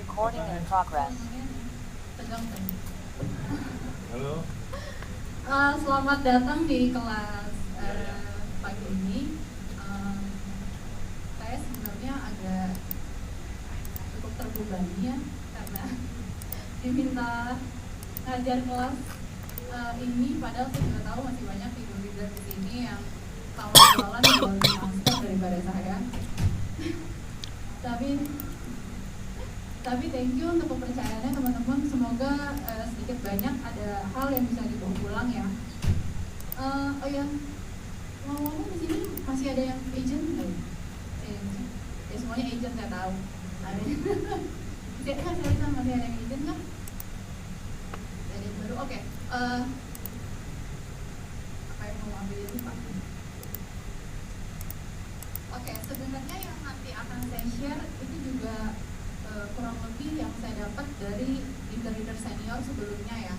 Recording in progress. Halo. Selamat datang di kelas pagi ini. Saya sebenarnya agak cukup terbebani ya karena diminta ngajar kelas ini, padahal saya juga tahu masih banyak leader di sini yang kalau jualan jauh lebih master daripada saya. Tapi thank you untuk kepercayaannya teman-teman. Semoga sedikit banyak ada hal yang bisa dibawa pulang ya. Oh ya, ngomong di sini masih ada yang agent nggak? Ya semuanya agent saya tahu. Ada. Saya masih ada yang agent kan? Jadi baru oke. Apa yang mau ambil ini Pak? Oke, sebenarnya yang nanti akan saya share itu juga kurang lebih yang saya dapat dari leader-leader senior sebelumnya ya.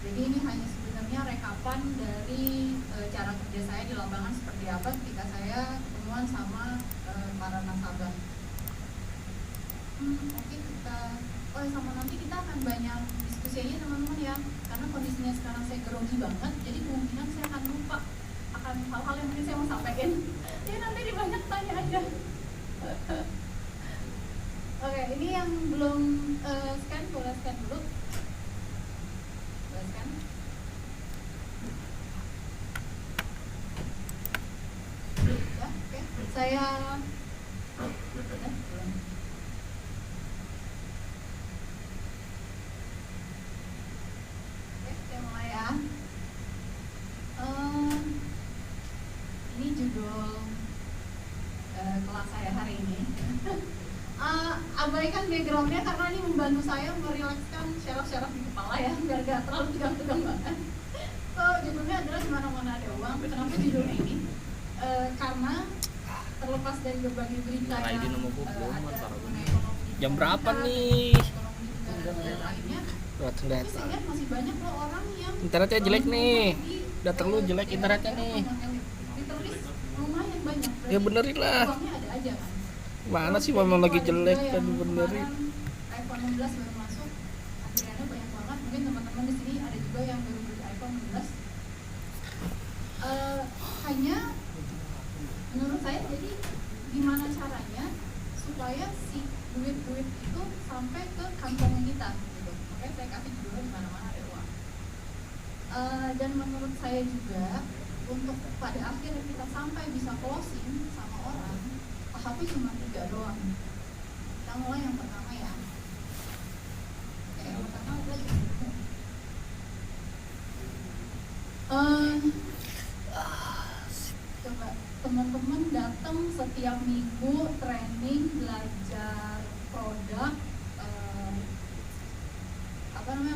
Jadi ini hanya sebenarnya rekapan dari cara kerja saya di lapangan seperti apa ketika saya ketemuan sama para nasabah. Oke, sama nanti kita akan banyak diskusi aja teman-teman ya, karena kondisinya sekarang saya grogi banget, jadi kemungkinan saya akan lupa akan hal-hal yang mungkin saya mau sampaikan. Jadi nanti banyak tanya aja. Oke, ini yang belum scan, boleh scan dulu. Boleh scan. Ya, oke. Saya belum. Oke, saya mulai ya. Ini judul kelas saya hari ini. Abaikan backgroundnya karena ini membantu saya merilekskan syaraf-syaraf di kepala ya, biar gak terlalu tegang-tegang banget. So, judulnya adalah Di Mana-Mana Ada Uang. Kenapa judulnya ini? Karena terlepas dari berbagai berita yang ada mengenai ekonomi jam berapa nih? lainnya, Tapi saya lihat masih banyak loh orang yang internetnya jelek nih. Datang lu jelek internetnya nih. ditulis lumayan banyak. Ya benerin lah. Uangnya ada aja kan. Mana sih memang lagi jelek dan benerin. iPhone 16 baru masuk, akhirnya banyak banget. Mungkin teman-teman di sini ada juga yang baru beli iPhone 16. Hanya menurut saya, jadi gimana caranya supaya si duit-duit itu sampai ke kantong kita gitu. Oke, saya kasih judulnya Di Mana-Mana Ada Uang. Dan menurut saya juga untuk pada akhirnya kita sampai bisa closing sama orang, tahapnya cuma 3 doang. Kita mulai yang pertama ya. Oke, yang pertama lagi. Coba teman-teman datang setiap minggu training, belajar produk,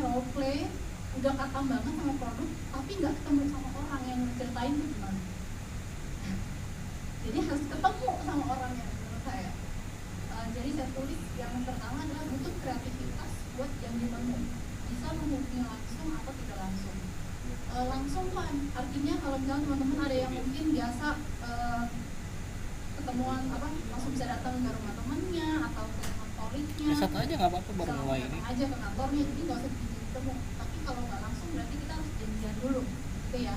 role play, udah katam banget sama produk, tapi nggak ketemu sama orang yang ceritain itu gimana. Jadi harus ketemu sama orangnya menurut saya. Jadi saya tulis yang pertama adalah butuh kreativitas buat yang ditemu, bisa menghubungi langsung atau tidak langsung. Langsung kan artinya kalau misalnya teman-teman ada yang mungkin biasa ketemuan langsung bisa datang ke rumah temannya atau ke kantornya. Satu aja nggak apa-apa baru mulai ini. Aja ke kantornya, jadi nggak usah ketemu. Tapi kalau nggak langsung berarti kita harus janjian dulu, gitu ya.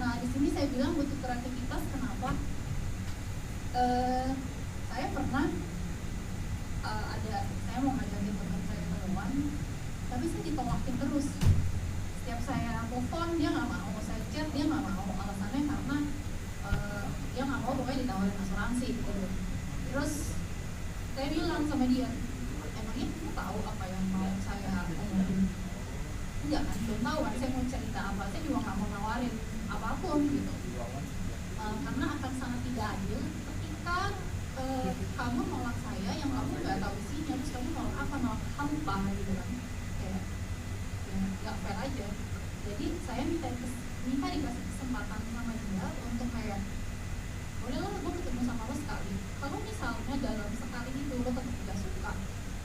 Nah di sini saya bilang butuh kreativitas. Kenapa? Saya pernah saya mau ngajakin teman saya ketemuan, tapi saya ditolakin terus. Setiap saya telepon dia nggak mau, saya chat dia nggak mau. Alasannya karena dia nggak mau pokoknya ditawarin asuransi gitu. Terus saya bilang sama dia, emangnya kamu tahu apa yang mau saya omongin? Enggak kan, belum tahu kan saya mau cerita apa. Saya juga nggak mau nawarin apapun gitu. Karena akan sangat tidak adil ketika kamu nolak saya yang kamu nggak tahu isinya, terus kamu nolak apa gitu kan, kayak ya nggak fair aja. Jadi saya minta dikasih kesempatan sama dia untuk kayak, boleh lo gue ketemu sama lo sekali. Kalau misalnya dalam sekali itu lo tetap gak suka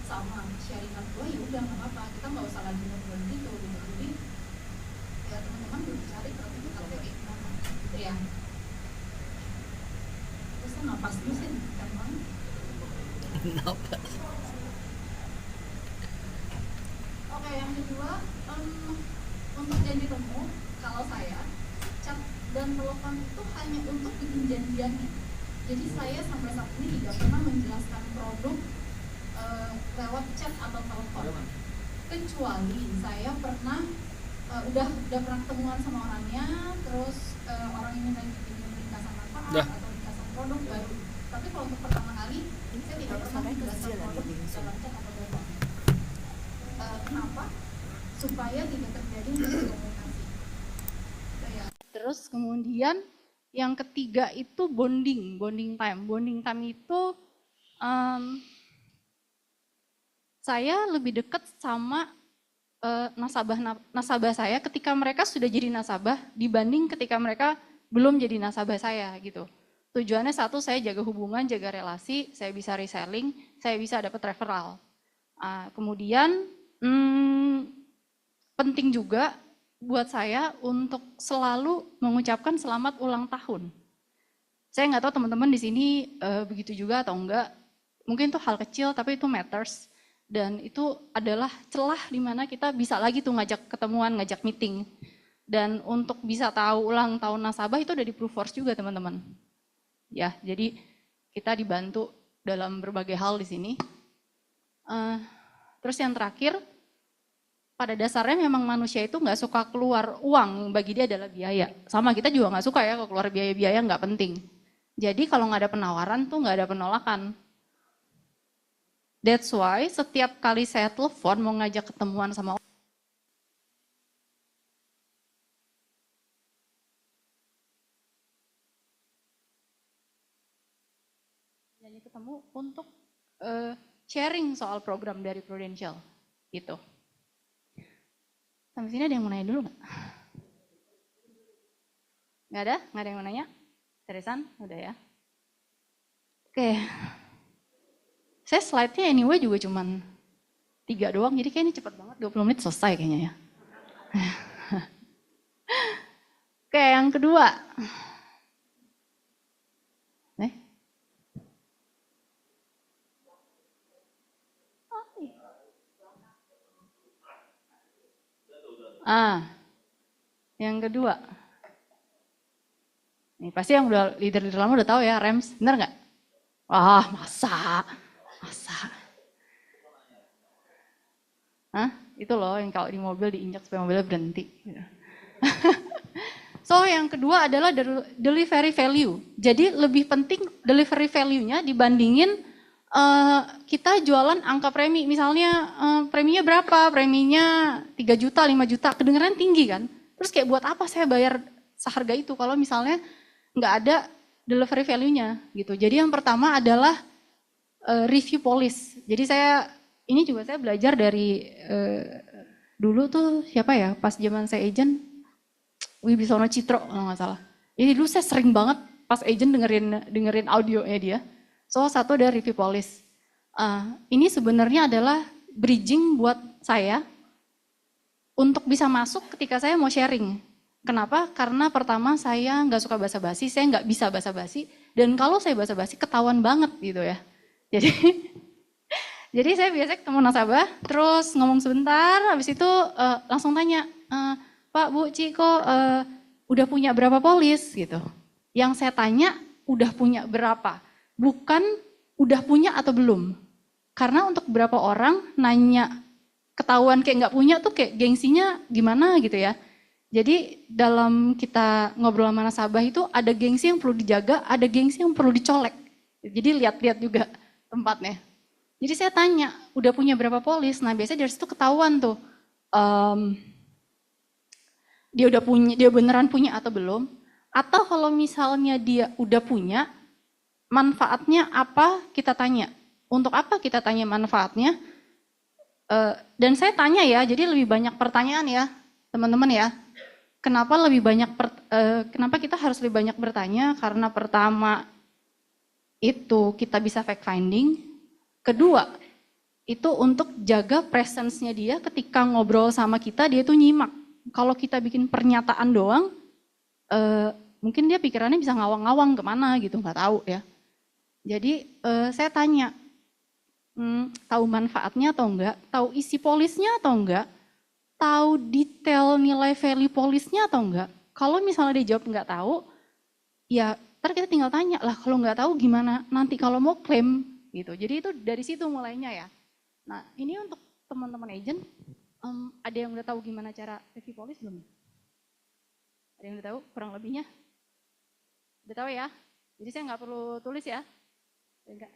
sama sharingan gue, ya udah nggak apa-apa, kita nggak usah lagi ngobrol gitu. Jadi ya teman-teman belum cari kreativitas kayak gimana gitu ya. Terus napas dulu sih, emang Napas. pengundiannya. Jadi saya sampai saat ini tidak pernah menjelaskan produk lewat chat atau telepon, kecuali saya pernah udah pernah ketemuan sama orangnya, terus orang yang minta bikin ringkasan manfaat atau ringkasan produk baru. Tapi kalau untuk pertama kali saya tidak pernah menjelaskan produk dalam chat atau telepon. Kenapa? Supaya tidak terjadi miskomunikasi. Terus kemudian yang ketiga itu bonding time. Bonding time itu saya lebih dekat sama nasabah saya ketika mereka sudah jadi nasabah dibanding ketika mereka belum jadi nasabah saya gitu. Tujuannya satu, saya jaga hubungan, jaga relasi, saya bisa reselling, saya bisa dapat referral. Kemudian penting juga buat saya untuk selalu mengucapkan selamat ulang tahun. Saya nggak tahu teman-teman di sini begitu juga atau enggak. Mungkin itu hal kecil tapi itu matters. Dan itu adalah celah di mana kita bisa lagi tuh ngajak ketemuan, ngajak meeting. Dan untuk bisa tahu ulang tahun nasabah itu udah di Proofforce juga teman-teman. Ya, jadi kita dibantu dalam berbagai hal di sini. Terus yang terakhir, pada dasarnya memang manusia itu nggak suka keluar uang, bagi dia adalah biaya. Sama kita juga nggak suka ya kalau keluar biaya-biaya nggak penting. Jadi kalau nggak ada penawaran tuh nggak ada penolakan. That's why setiap kali saya telepon mau ngajak ketemuan sama orang, jadi ketemu untuk sharing soal program dari Prudential gitu. Sampai sini ada yang mau nanya dulu nggak? Nggak ada? Nggak ada yang mau nanya? Seriusan? Udah ya? Oke. Saya slide-nya anyway juga cuman 3 doang, jadi kayaknya ini cepet banget, 20 menit selesai kayaknya ya. Oke, yang kedua. Yang kedua. Nih, pasti yang udah leader lama udah tahu ya, REMS, bener nggak? Wah, masa? Itu loh yang kalau di mobil diinjak supaya mobilnya berhenti. So yang kedua adalah delivery value. Jadi lebih penting delivery value-nya dibandingin kita jualan angka premi. Misalnya preminya berapa? Preminya 3 juta, 5 juta. Kedengeran tinggi kan? Terus kayak buat apa saya bayar seharga itu kalau misalnya nggak ada delivery value-nya gitu. Jadi yang pertama adalah review policy. Jadi ini juga saya belajar dari dulu tuh siapa ya, pas zaman saya agent, Wibisono Citro kalau nggak salah. Jadi dulu saya sering banget pas agent dengerin audionya dia. So satu dari review policy. Ini sebenarnya adalah bridging buat saya untuk bisa masuk ketika saya mau sharing. Kenapa? Karena pertama saya nggak suka basa-basi, saya nggak bisa basa-basi, dan kalau saya basa-basi ketahuan banget gitu ya. Jadi saya biasanya ketemu nasabah, terus ngomong sebentar, habis itu langsung tanya, Pak, Bu, Ciko, udah punya berapa polis gitu. Yang saya tanya, udah punya berapa, bukan udah punya atau belum. Karena untuk beberapa orang nanya ketahuan kayak nggak punya tuh kayak gengsinya gimana gitu ya. Jadi dalam kita ngobrol sama nasabah itu ada gengsi yang perlu dijaga, ada gengsi yang perlu dicolek. Jadi lihat-lihat juga tempatnya. Jadi saya tanya, udah punya berapa polis? Nah biasanya dari situ ketahuan tuh, dia beneran punya atau belum? Atau kalau misalnya dia udah punya, manfaatnya apa? Kita tanya. Untuk apa kita tanya manfaatnya? Dan saya tanya ya, jadi lebih banyak pertanyaan ya, teman-teman ya. Kenapa kenapa kita harus lebih banyak bertanya? Karena pertama itu kita bisa fact finding. Kedua, itu untuk jaga presence-nya dia ketika ngobrol sama kita, dia tuh nyimak. Kalau kita bikin pernyataan doang, mungkin dia pikirannya bisa ngawang-ngawang kemana gitu, nggak tahu ya. Jadi saya tanya, tahu manfaatnya atau enggak, tahu isi polisnya atau enggak, tahu detail nilai value polisnya atau enggak. Kalau misalnya dia jawab enggak tahu, ya Ntar kita tinggal tanya lah, kalau nggak tahu gimana nanti kalau mau klaim gitu. Jadi itu dari situ mulainya ya. Nah ini untuk teman-teman agent, ada yang udah tahu gimana cara review policy belum? Ada yang udah tahu kurang lebihnya? Udah tahu ya? Jadi saya nggak perlu tulis ya? Enggak.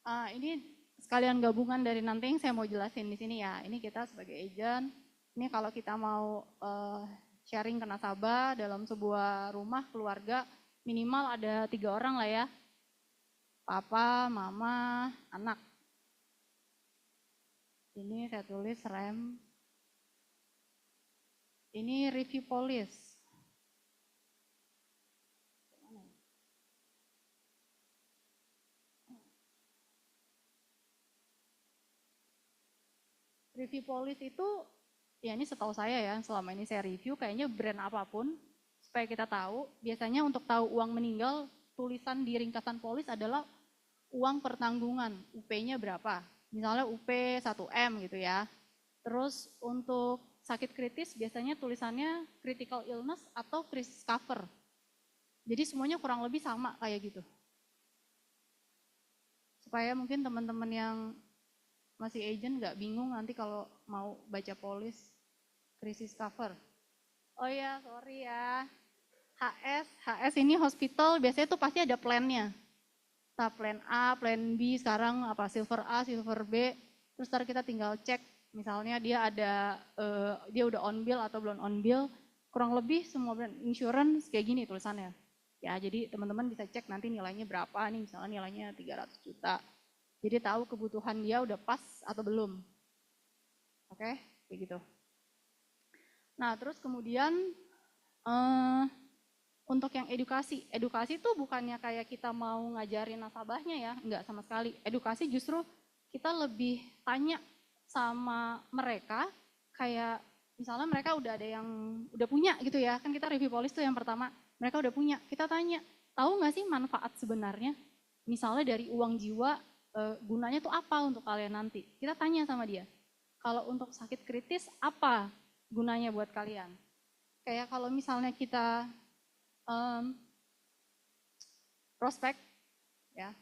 Ini sekalian gabungan dari nanti yang saya mau jelasin di sini ya. Ini kita sebagai agent, ini kalau kita mau sharing ke nasabah dalam sebuah rumah keluarga, minimal ada 3 orang lah ya. Papa, mama, anak. Ini saya tulis rem. Ini review policy. Review policy itu, ya ini setahu saya ya, selama ini saya review, kayaknya brand apapun, supaya kita tahu, biasanya untuk tahu uang meninggal, tulisan di ringkasan polis adalah uang pertanggungan, UP-nya berapa. Misalnya UP 1M gitu ya. Terus untuk sakit kritis, biasanya tulisannya critical illness atau crisis cover. Jadi semuanya kurang lebih sama kayak gitu. Supaya mungkin teman-teman yang masih agent nggak bingung nanti kalau mau baca polis krisis cover. Oh ya, sorry ya. HS ini hospital biasanya tuh pasti ada plan-nya. Nah, plan A, plan B, sekarang apa silver A, silver B. Terus ntar kita tinggal cek, misalnya dia ada dia udah on bill atau belum on bill. Kurang lebih semua brand insurance kayak gini tulisannya. Ya, jadi teman-teman bisa cek nanti nilainya berapa nih, misalnya nilainya 300 juta. Jadi tahu kebutuhan dia udah pas atau belum. Oke, kayak gitu. Nah, terus kemudian untuk yang edukasi itu bukannya kayak kita mau ngajarin nasabahnya ya, enggak sama sekali. Edukasi justru kita lebih tanya sama mereka, kayak misalnya mereka udah ada yang udah punya gitu ya, kan kita review policy tuh yang pertama, mereka udah punya, kita tanya, tahu nggak sih manfaat sebenarnya? Misalnya dari uang jiwa, gunanya tuh apa untuk kalian nanti? Kita tanya sama dia. Kalau untuk sakit kritis apa gunanya buat kalian? Kayak kalau misalnya kita prospek, ya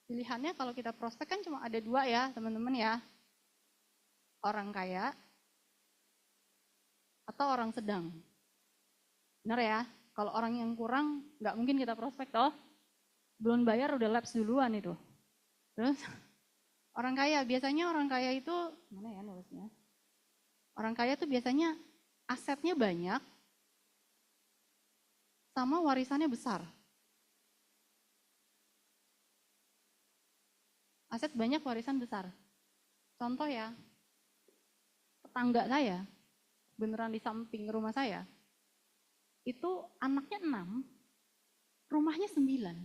pilihannya kalau kita prospek kan cuma ada 2 ya teman-teman ya, orang kaya atau orang sedang. Benar ya? Kalau orang yang kurang nggak mungkin kita prospek toh, belum bayar udah lapse duluan itu. Terus orang kaya, biasanya orang kaya itu, mana ya nulisnya? Orang kaya itu biasanya asetnya banyak, sama warisannya besar. Aset banyak, warisan besar. Contoh ya, tetangga saya, beneran di samping rumah saya, itu anaknya 6, rumahnya 9.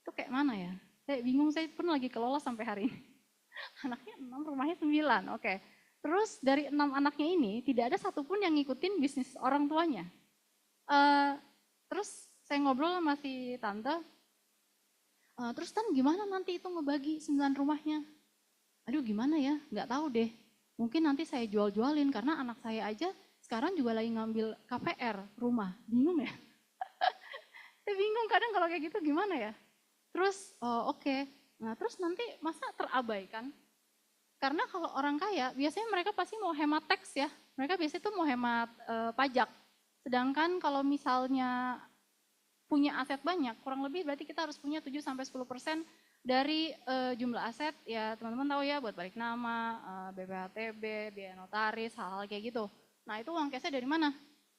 Itu kayak mana ya? Saya bingung, saya pun lagi kelola sampai hari ini. Anaknya 6, rumahnya 9, oke. Terus dari 6 anaknya ini, tidak ada satupun yang ngikutin bisnis orang tuanya. Terus saya ngobrol sama si tante, terus Tan gimana nanti itu ngebagi 9 rumahnya? Aduh gimana ya, nggak tahu deh. Mungkin nanti saya jual-jualin, karena anak saya aja sekarang juga lagi ngambil KPR rumah. Bingung ya? Saya bingung kadang kalau kayak gitu gimana ya? Terus, oke. Nah terus nanti masa terabaikan? Karena kalau orang kaya, biasanya mereka pasti mau hemat teks ya. Mereka biasanya tuh mau hemat pajak. Sedangkan kalau misalnya punya aset banyak, kurang lebih berarti kita harus punya 7-10% dari jumlah aset. Ya teman-teman tahu ya, buat balik nama, BPHTB, biaya notaris, hal-hal kayak gitu. Nah itu uang cashnya dari mana?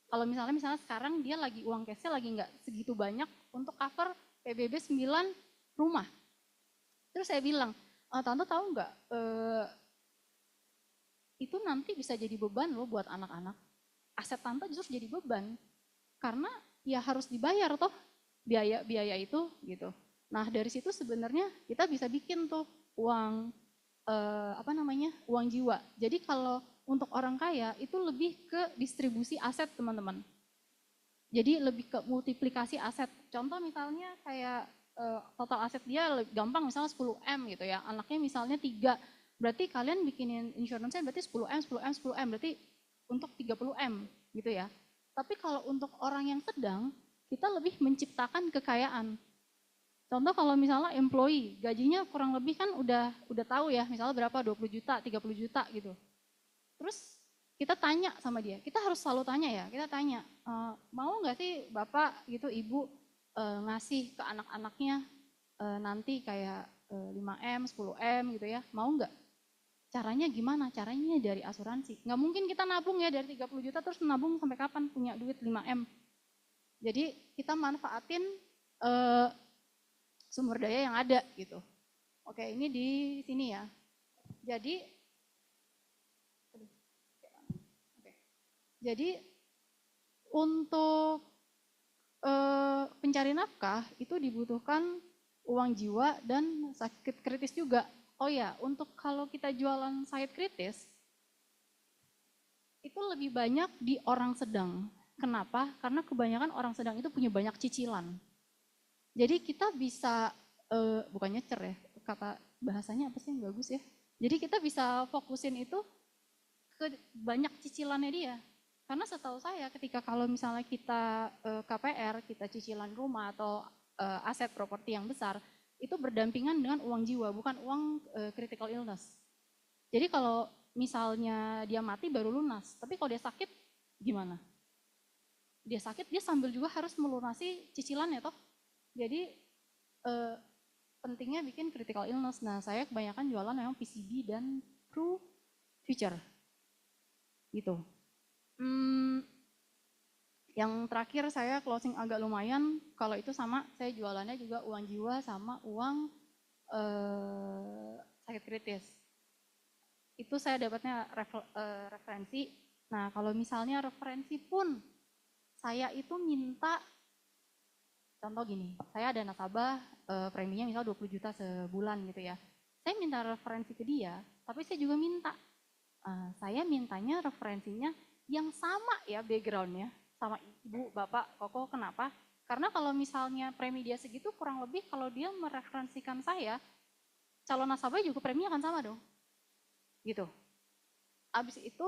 Kalau misalnya sekarang dia lagi uang cashnya lagi nggak segitu banyak untuk cover PBB 9 rumah. Terus saya bilang, tante tahu nggak, itu nanti bisa jadi beban loh buat anak-anak. Aset tante justru jadi beban, karena ya harus dibayar toh biaya itu gitu. Nah dari situ sebenarnya kita bisa bikin tuh uang uang jiwa. Jadi kalau untuk orang kaya itu lebih ke distribusi aset teman-teman. Jadi lebih ke multiplikasi aset. Contoh misalnya kayak total aset dia gampang misalnya 10 M gitu ya. Anaknya misalnya 3. Berarti kalian bikinin insurance-nya berarti 10 M, 10 M, 10 M. Berarti untuk 30 M gitu ya. Tapi kalau untuk orang yang sedang, kita lebih menciptakan kekayaan. Contoh kalau misalnya employee, gajinya kurang lebih kan udah tahu ya, misalnya berapa 20 juta, 30 juta gitu. Terus kita tanya sama dia, kita harus selalu tanya ya, kita tanya, mau nggak sih bapak gitu ibu ngasih ke anak-anaknya nanti kayak 5M, 10M gitu ya, mau nggak? Caranya gimana? Caranya dari asuransi. Nggak mungkin kita nabung ya dari 30 juta terus nabung sampai kapan punya duit 5M. Jadi kita manfaatin sumber daya yang ada gitu. Oke, ini di sini ya. Jadi untuk pencari nafkah itu dibutuhkan uang jiwa dan sakit kritis juga. Oh ya, untuk kalau kita jualan sakit kritis itu lebih banyak di orang sedang. Kenapa? Karena kebanyakan orang sedang itu punya banyak cicilan. Jadi kita bisa, bukan nyecer ya, kata bahasanya apa sih yang bagus ya. Jadi kita bisa fokusin itu ke banyak cicilannya dia. Karena setahu saya ketika kalau misalnya kita KPR, kita cicilan rumah atau aset properti yang besar, itu berdampingan dengan uang jiwa, bukan uang critical illness. Jadi kalau misalnya dia mati baru lunas, tapi kalau dia sakit gimana? Dia sakit, dia sambil juga harus melunasi cicilannya toh. Jadi pentingnya bikin critical illness. Nah, saya kebanyakan jualan memang PCB dan True Future. Gitu. Yang terakhir saya closing agak lumayan, kalau itu sama saya jualannya juga uang jiwa sama uang sakit kritis. Itu saya dapatnya referensi. Nah, kalau misalnya referensi pun saya itu minta, contoh gini, saya ada nasabah preminya misal 20 juta sebulan gitu ya. Saya minta referensi ke dia, tapi saya juga minta, saya mintanya referensinya yang sama ya backgroundnya, sama ibu, bapak, koko, kenapa? Karena kalau misalnya premi dia segitu, kurang lebih kalau dia mereferensikan saya, calon nasabah juga preminya akan sama dong. Gitu. Abis itu,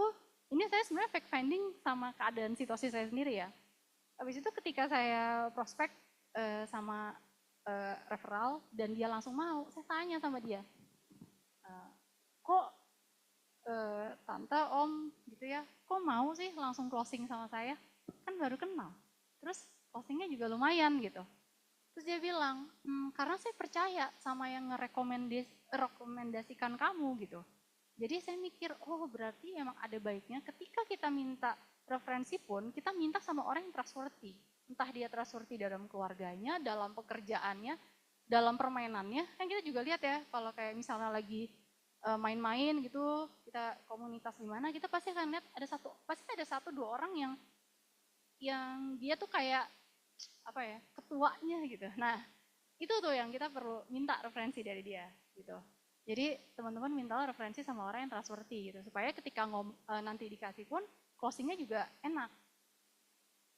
ini saya sebenarnya fact finding sama keadaan situasi saya sendiri ya. Abis itu ketika saya prospek sama referral dan dia langsung mau, saya tanya sama dia, kok tante, om gitu ya, kok mau sih langsung closing sama saya? Kan baru kenal. Terus closingnya juga lumayan gitu. Terus dia bilang, karena saya percaya sama yang ngerekomendasikan kamu gitu. Jadi saya mikir, oh berarti emang ada baiknya ketika kita minta referensi pun, kita minta sama orang yang trustworthy. Entah dia trustworthy dalam keluarganya, dalam pekerjaannya, dalam permainannya. Kan kita juga lihat ya, kalau kayak misalnya lagi main-main gitu, kita komunitas di mana, kita pasti akan lihat pasti ada satu dua orang yang dia tuh kayak apa ya, ketuanya gitu. Nah, itu tuh yang kita perlu minta referensi dari dia gitu. Jadi teman-teman mintalah referensi sama orang yang trustworthy gitu, supaya ketika nanti dikasih pun closingnya juga enak.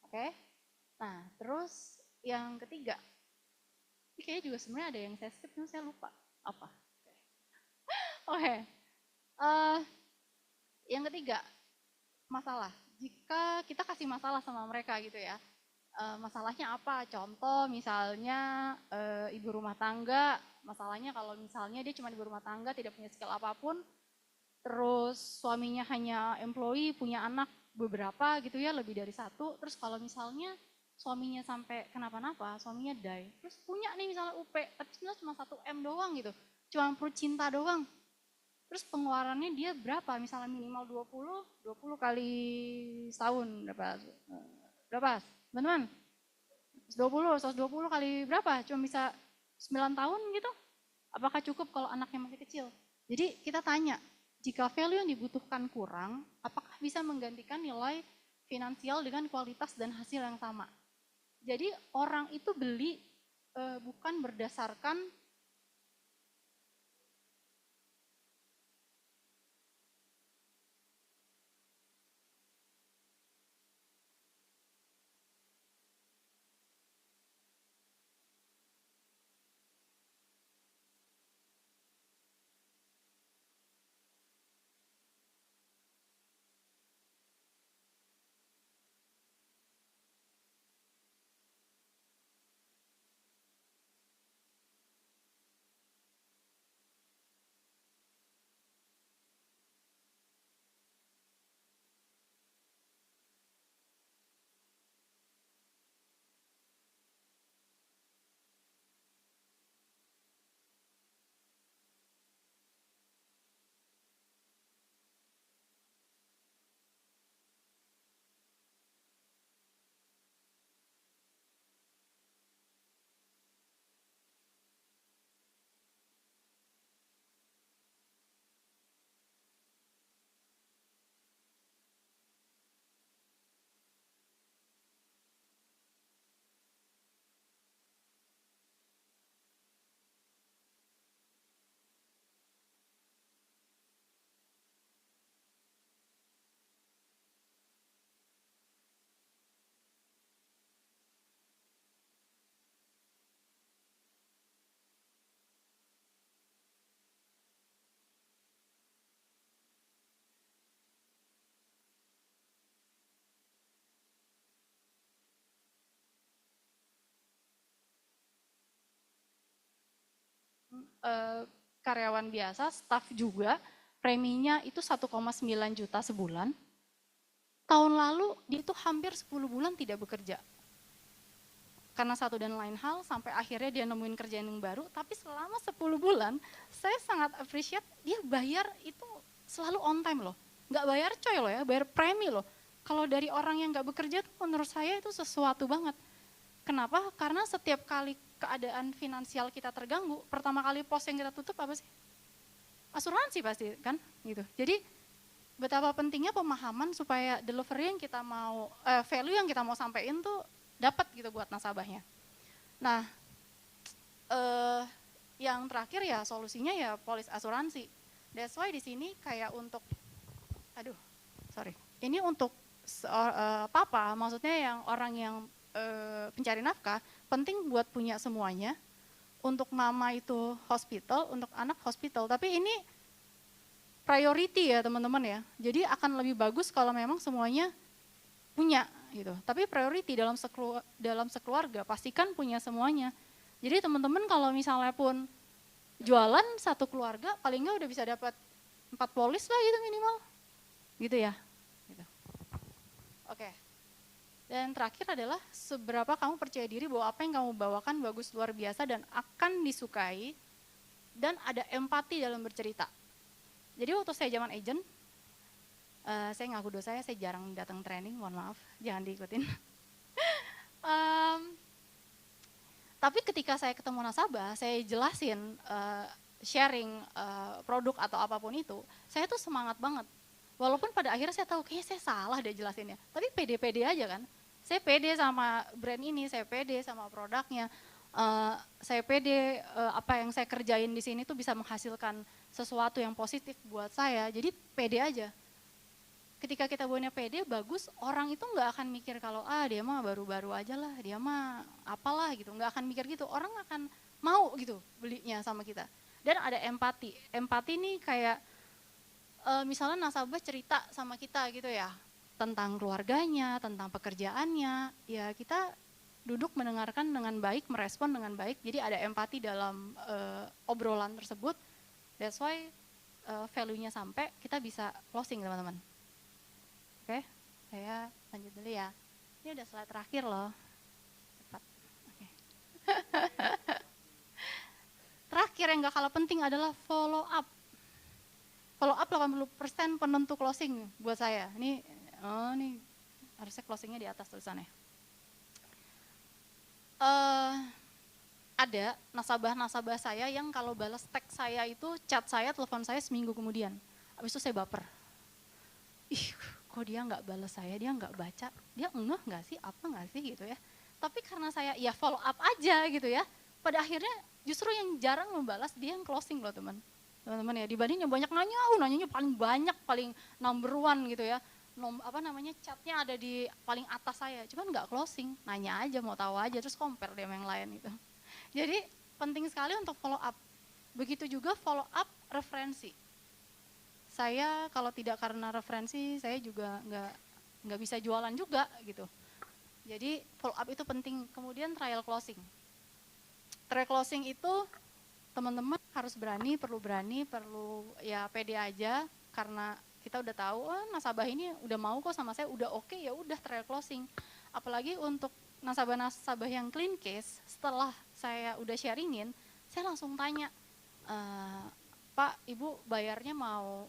Oke? Nah, terus yang ketiga, ini kayaknya juga sebenarnya ada yang saya skip, tapi saya lupa apa. Oke. Yang ketiga, masalah. Jika kita kasih masalah sama mereka gitu ya, masalahnya apa? Contoh misalnya ibu rumah tangga, masalahnya kalau misalnya dia cuma ibu rumah tangga, tidak punya skill apapun, terus suaminya hanya employee, punya anak beberapa gitu ya, lebih dari satu, terus kalau misalnya suaminya sampai kenapa-napa, suaminya die, terus punya nih misalnya UP, tapi sebenarnya cuma 1M doang gitu, cuma perlu cinta doang. Terus pengeluarannya dia berapa? Misalnya minimal 20 kali setahun berapa? Teman-teman? 120 kali berapa? Cuma bisa 9 tahun gitu? Apakah cukup kalau anaknya masih kecil? Jadi kita tanya, jika value yang dibutuhkan kurang, apakah bisa menggantikan nilai finansial dengan kualitas dan hasil yang sama? Jadi orang itu beli bukan berdasarkan karyawan biasa, staff juga, preminya itu 1,9 juta sebulan. Tahun lalu dia itu hampir 10 bulan tidak bekerja. Karena satu dan lain hal, sampai akhirnya dia nemuin kerjaan yang baru, tapi selama 10 bulan, saya sangat appreciate dia bayar itu selalu on time loh. Nggak bayar coy loh ya, bayar premi loh. Kalau dari orang yang nggak bekerja tuh menurut saya itu sesuatu banget. Kenapa? Karena setiap kali keadaan finansial kita terganggu, pertama kali pos yang kita tutup apa sih? Asuransi pasti kan, gitu. Jadi betapa pentingnya pemahaman supaya delivery yang kita mau, value yang kita mau sampaikan tuh dapat gitu buat nasabahnya. Nah, yang terakhir ya solusinya ya polis asuransi. That's why di sini kayak untuk, ini untuk papa, maksudnya yang orang yang pencari nafkah, penting buat punya semuanya. Untuk mama itu hospital, untuk anak hospital. Tapi ini priority ya teman-teman ya. Jadi akan lebih bagus kalau memang semuanya punya gitu. Tapi priority dalam sekeluarga pastikan punya semuanya. Jadi teman-teman kalau misalnya pun jualan satu keluarga paling nggak udah bisa dapat 4 polis lah gitu minimal. Gitu ya. Gitu. Oke. Dan terakhir adalah seberapa kamu percaya diri bahwa apa yang kamu bawakan bagus luar biasa dan akan disukai dan ada empati dalam bercerita. Jadi waktu saya zaman agent, saya ngaku dosa saya jarang datang training, mohon maaf, jangan diikutin. Tapi ketika saya ketemu nasabah, saya jelasin, sharing produk atau apapun itu, saya tuh semangat banget. Walaupun pada akhirnya saya tahu kayaknya saya salah deh jelasinnya, tapi pede-pede aja kan. Saya pede sama brand ini, saya pede sama produknya, saya pede apa yang saya kerjain di sini tuh bisa menghasilkan sesuatu yang positif buat saya, jadi pede aja. Ketika kita punya pede bagus, orang itu nggak akan mikir kalau dia mah baru-baru aja lah, dia mah apalah gitu, nggak akan mikir gitu, orang akan mau gitu belinya sama kita. Dan ada empati, empati nih kayak misalnya nasabah cerita sama kita gitu ya, tentang keluarganya, tentang pekerjaannya, ya kita duduk mendengarkan dengan baik, merespon dengan baik, jadi ada empati dalam obrolan tersebut. That's why value-nya sampai, kita bisa closing teman-teman. Oke, saya lanjut dulu ya. Ini udah slide terakhir loh. Cepat. Oke. Terakhir yang gak kalah penting adalah follow up. Follow up 80% penentu closing buat saya. Ini harusnya closingnya di atas tulisannya. Ada nasabah-nasabah saya yang kalau balas teks saya itu, chat saya, telepon saya seminggu kemudian. Habis itu saya baper. Kok dia nggak balas saya, dia nggak baca, dia ngeh nggak sih, apa nggak sih gitu ya. Tapi karena saya ya follow up aja gitu ya, pada akhirnya justru yang jarang membalas dia yang closing loh teman-teman ya. Dibanding yang banyak nanyanya paling banyak, paling number one gitu ya. Chatnya ada di paling atas saya, cuman nggak closing, nanya aja, mau tahu aja, terus compare dia sama yang lain gitu. Jadi penting sekali untuk follow up. Begitu juga follow up referensi. Saya kalau tidak karena referensi, saya juga nggak bisa jualan juga gitu. Jadi follow up itu penting. Kemudian trial closing. Trial closing itu teman-teman harus perlu ya pede aja, karena kita udah tahu nasabah ini udah mau kok sama saya, udah oke, ya udah trial closing. Apalagi untuk nasabah-nasabah yang clean case, setelah saya udah sharingin, saya langsung tanya, Pak, Ibu bayarnya mau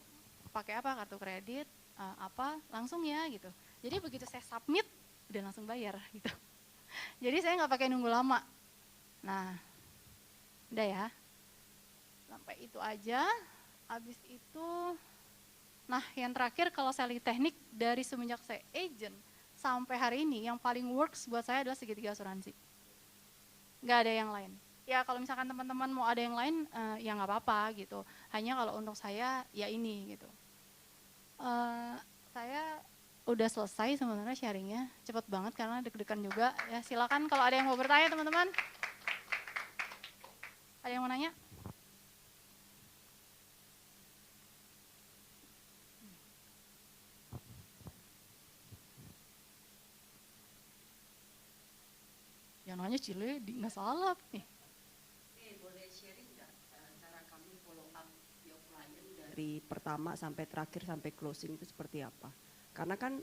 pakai apa, kartu kredit, langsung ya gitu. Jadi begitu saya submit, udah langsung bayar gitu. Jadi saya nggak pakai nunggu lama. Nah, udah ya. Sampai itu aja. Habis itu, nah yang terakhir kalau selling teknik dari semenjak saya agent sampai hari ini, yang paling works buat saya adalah segitiga asuransi. Nggak ada yang lain. Ya kalau misalkan teman-teman mau ada yang lain, ya nggak apa-apa gitu. Hanya kalau untuk saya, ya ini gitu. Saya udah selesai sebenarnya sharingnya, cepet banget karena deg-degan juga. Ya silakan kalau ada yang mau bertanya teman-teman. Ada yang mau nanya? Yang nanya Cile, nggak salah nih. Boleh sharing nggak cara dari pertama sampai terakhir sampai closing itu seperti apa? Karena kan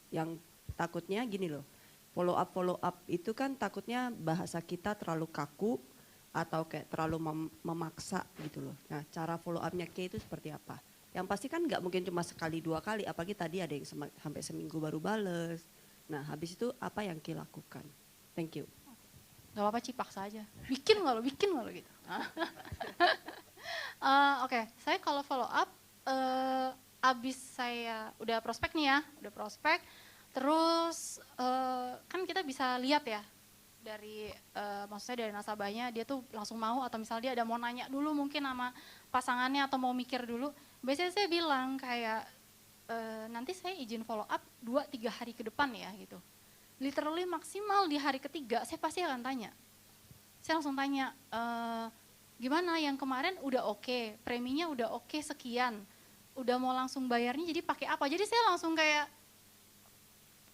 yang takutnya gini loh, follow up itu kan takutnya bahasa kita terlalu kaku atau kayak terlalu memaksa gitu loh. Nah cara follow upnya Kay itu seperti apa? Yang pasti kan nggak mungkin cuma sekali 2 kali, apalagi tadi ada yang sampai seminggu baru bales. Nah habis itu apa yang Kay lakukan? Thank you. Gak apa-apa Ci, paksa aja. Bikin nggak lo gitu. Oke, saya kalau follow up, abis saya udah prospek nih ya, terus kan kita bisa lihat ya, dari maksudnya dari nasabahnya dia tuh langsung mau atau misalnya dia ada mau nanya dulu mungkin sama pasangannya atau mau mikir dulu. Biasanya saya bilang kayak nanti saya izin follow up 2-3 hari ke depan ya gitu. Literally maksimal di hari ketiga saya pasti akan tanya. Saya langsung tanya, gimana yang kemarin udah oke, preminya udah oke sekian, udah mau langsung bayarnya jadi pakai apa. Jadi saya langsung kayak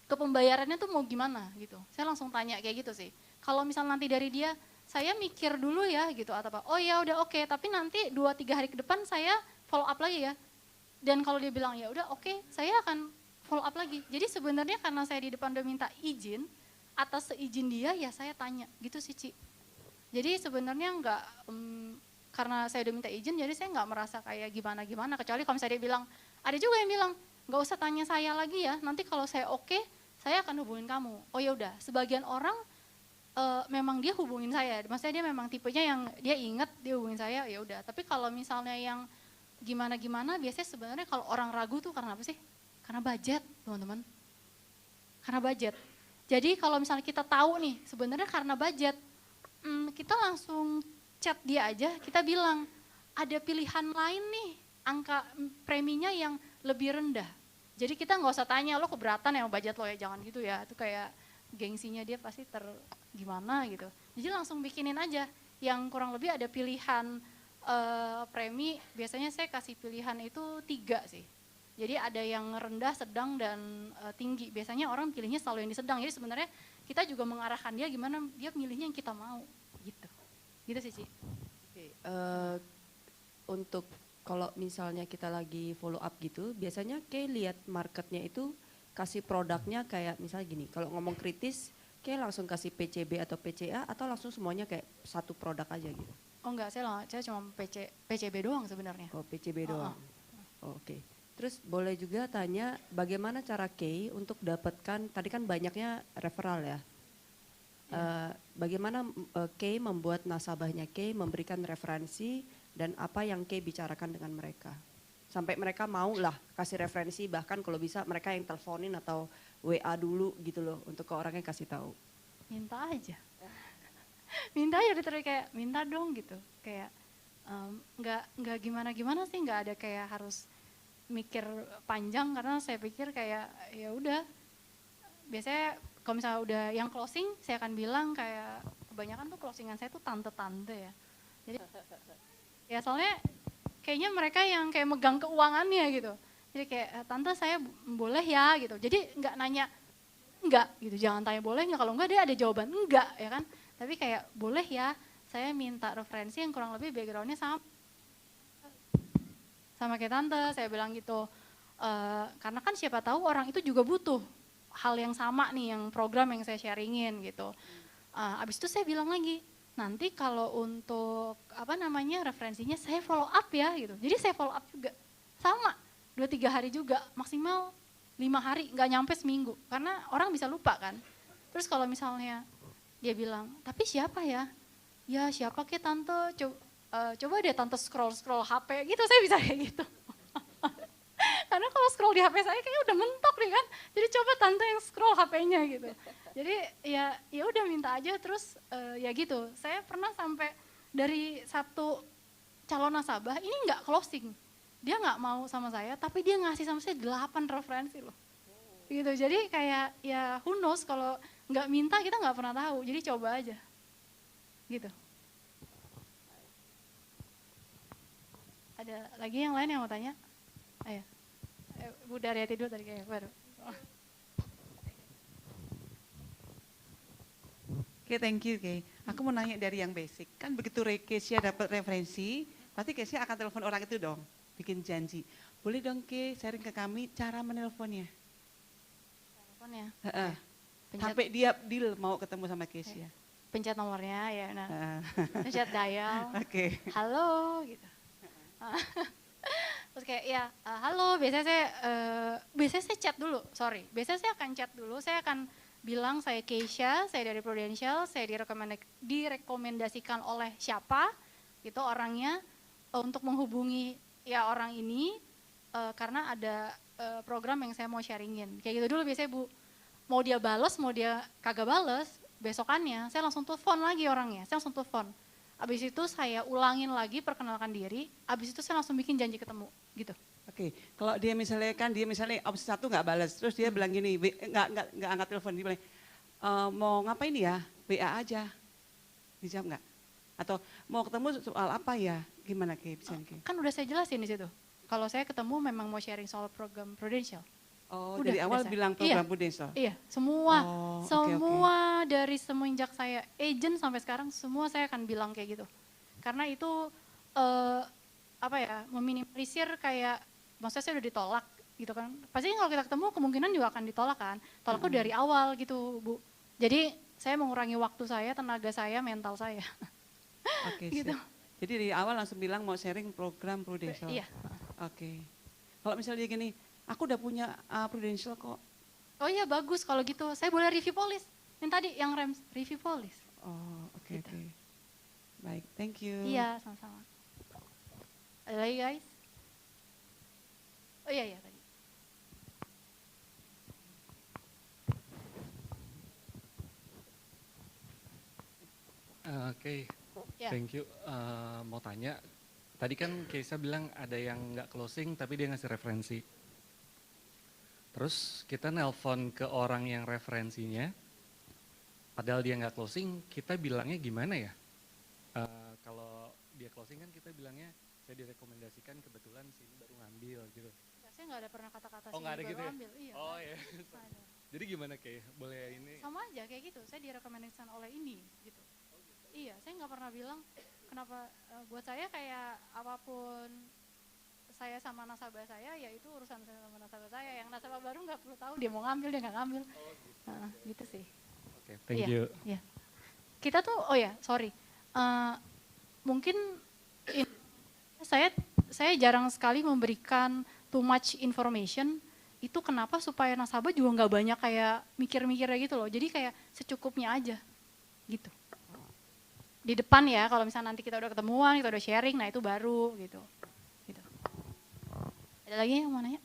ke pembayarannya tuh mau gimana gitu. Saya langsung tanya kayak gitu sih. Kalau misal nanti dari dia, saya mikir dulu ya gitu atau apa. Oh ya udah oke, tapi nanti 2-3 hari ke depan saya follow up lagi ya. Dan kalau dia bilang ya udah oke, saya akan follow up lagi. Jadi sebenarnya karena saya di depan udah minta izin, atas seizin dia ya saya tanya gitu sih Ci. Jadi sebenarnya enggak, karena saya udah minta izin jadi saya enggak merasa kayak gimana-gimana. Kecuali kalau misalnya dia bilang, ada juga yang bilang, enggak usah tanya saya lagi ya, nanti kalau saya oke, saya akan hubungin kamu. Oh ya udah, sebagian orang memang dia hubungin saya. Maksudnya dia memang tipenya yang dia inget dia hubungin saya, ya udah. Tapi kalau misalnya yang gimana-gimana, biasanya sebenarnya kalau orang ragu tuh karena apa sih? Karena budget, teman-teman. Karena budget. Jadi kalau misalnya kita tahu nih, sebenarnya karena budget, kita langsung chat dia aja, kita bilang, ada pilihan lain nih, angka preminya yang lebih rendah. Jadi kita nggak usah tanya, lo keberatan ya budget lo ya, jangan gitu ya. Itu kayak gengsinya dia pasti gimana gitu. Jadi langsung bikinin aja, yang kurang lebih ada pilihan premi, biasanya saya kasih pilihan itu 3 sih. Jadi ada yang rendah, sedang, dan tinggi. Biasanya orang pilihnya selalu yang di sedang. Jadi sebenarnya kita juga mengarahkan dia gimana dia milihnya yang kita mau. Gitu. Gitu sih, Ci. Oke, untuk kalau misalnya kita lagi follow up gitu, biasanya kayak lihat marketnya itu kasih produknya kayak misalnya gini, kalau ngomong kritis, kayak langsung kasih PCB atau PCA atau langsung semuanya kayak satu produk aja gitu? Oh enggak, saya cuma PCB doang sebenarnya. Oh PCB doang. Oh, oke. Terus boleh juga tanya bagaimana cara Kay untuk dapatkan, tadi kan banyaknya referral ya. Bagaimana Kay membuat nasabahnya Kay memberikan referensi dan apa yang Kay bicarakan dengan mereka. Sampai mereka mau lah kasih referensi, bahkan kalau bisa mereka yang teleponin atau WA dulu gitu loh untuk ke orangnya kasih tahu. Minta aja. Minta aja literally kayak minta dong gitu. Kayak nggak gimana-gimana sih, nggak ada kayak harus mikir panjang karena saya pikir kayak ya udah biasanya kalau misalnya udah yang closing saya akan bilang kayak kebanyakan tuh closingan saya tuh tante-tante ya. Jadi ya soalnya kayaknya mereka yang kayak megang keuangannya gitu. Jadi kayak tante saya boleh ya gitu. Jadi nggak nanya enggak gitu, jangan tanya boleh nggak, kalau enggak dia ada jawaban enggak ya kan. Tapi kayak boleh ya saya minta referensi yang kurang lebih backgroundnya sama kayak tante, saya bilang gitu. Karena kan siapa tahu orang itu juga butuh hal yang sama nih, yang program yang saya sharingin gitu. Abis itu saya bilang lagi, nanti kalau untuk referensinya saya follow up ya gitu. Jadi saya follow up juga, sama 2-3 hari juga, maksimal 5 hari, nggak nyampe seminggu. Karena orang bisa lupa kan. Terus kalau misalnya dia bilang, tapi siapa ya? Ya siapa ke tante, coba deh tante scroll HP gitu, saya bisa kayak gitu. Karena kalau scroll di HP saya kayaknya udah mentok nih kan. Jadi coba tante yang scroll HP-nya gitu. Jadi ya udah minta aja terus ya gitu. Saya pernah sampai dari satu calon nasabah ini nggak closing. Dia nggak mau sama saya, tapi dia ngasih sama saya 8 referensi loh. Gitu. Jadi kayak ya who knows, kalau nggak minta kita nggak pernah tahu. Jadi coba aja. Gitu. Ada lagi yang lain yang mau tanya? Ayo. Bu Daryati dulu tadi kayak baru. Oke, thank you, Kay. Aku mau nanya dari yang basic. Kan begitu Kesia dapat referensi, pasti Kesia akan telepon orang itu dong. bikin janji. Boleh dong Ke sharing ke kami cara menelponnya. Telepon ya. Heeh. Pencet, Sampai dia deal mau ketemu sama Kesia. pencet nomornya ya. Nah, Heeh. pencet dial. Oke. Halo gitu. Terus kayak ya halo, biasanya saya chat dulu, biasanya saya akan chat dulu, saya akan bilang saya Keisha, saya dari Prudential, saya direkomendasikan oleh siapa, gitu orangnya, untuk menghubungi ya orang ini, karena ada program yang saya mau sharingin, kayak gitu dulu biasanya Bu. Mau dia bales, mau dia kagak bales, besokannya saya langsung telepon lagi orangnya, saya langsung telepon. Abis itu saya ulangin lagi perkenalkan diri, abis itu saya langsung bikin janji ketemu gitu. Oke, kalau dia misalnya opsi 1 nggak balas, terus dia bilang gini, nggak angkat telepon, dia bilang mau ngapain ya, WA aja, dijawab nggak? Atau mau ketemu soal apa ya, gimana Ke? Bisa Ke? Kan udah saya jelasin di situ. Kalau saya ketemu memang mau sharing soal program Prudential. Oh, Udah, dari awal saya. bilang program Prudential? Iya, semua, Oh, oke, semua dari semenjak saya agent sampai sekarang semua saya akan bilang kayak gitu. Karena itu meminimalisir kayak, maksudnya saya udah ditolak gitu kan. Pasti kalau kita ketemu kemungkinan juga akan ditolak kan. Tolaknya dari awal gitu Bu. Jadi saya mengurangi waktu saya, tenaga saya, mental saya. Oke, Gitu. siap. Jadi dari awal langsung bilang mau sharing program Prudential? Iya. Oke. Kalau misalnya gini, aku udah punya Prudential kok. Oh iya bagus kalau gitu, saya boleh review polis. Yang tadi yang review polis. Oh, oke, Gitu. oke. Baik, thank you. Iya, sama-sama. Ada lagi guys? Oh iya tadi. Oke, Ya. thank you. Mau tanya, tadi kan Keisha bilang ada yang nggak closing tapi dia ngasih referensi. Terus kita nelpon ke orang yang referensinya, padahal dia nggak closing, kita bilangnya gimana ya? Kalau dia closing kan kita bilangnya, saya direkomendasikan kebetulan sini baru ngambil gitu. Ya, saya nggak ada pernah kata-kata Oh, nggak ada baru gitu ya? ambil. Iya. Oh iya. Nggak ada. Jadi gimana kayak boleh ini? Sama aja kayak gitu, saya direkomendasikan oleh ini gitu. Iya, saya nggak pernah bilang kenapa, buat saya kayak apapun saya sama nasabah saya, ya itu urusan saya sama nasabah saya. Yang nasabah baru nggak perlu tahu dia mau ngambil, dia nggak ngambil. Gitu sih. Oke, thank Iya, you. iya. Kita tuh, mungkin in- saya jarang sekali memberikan too much information. Itu kenapa supaya nasabah juga nggak banyak kayak mikir-mikirnya gitu loh. Jadi kayak secukupnya aja gitu. Di depan ya, kalau misalnya nanti kita udah ketemuan, kita udah sharing, nah itu baru gitu. Gitu. Ada lagi yang mau nanya?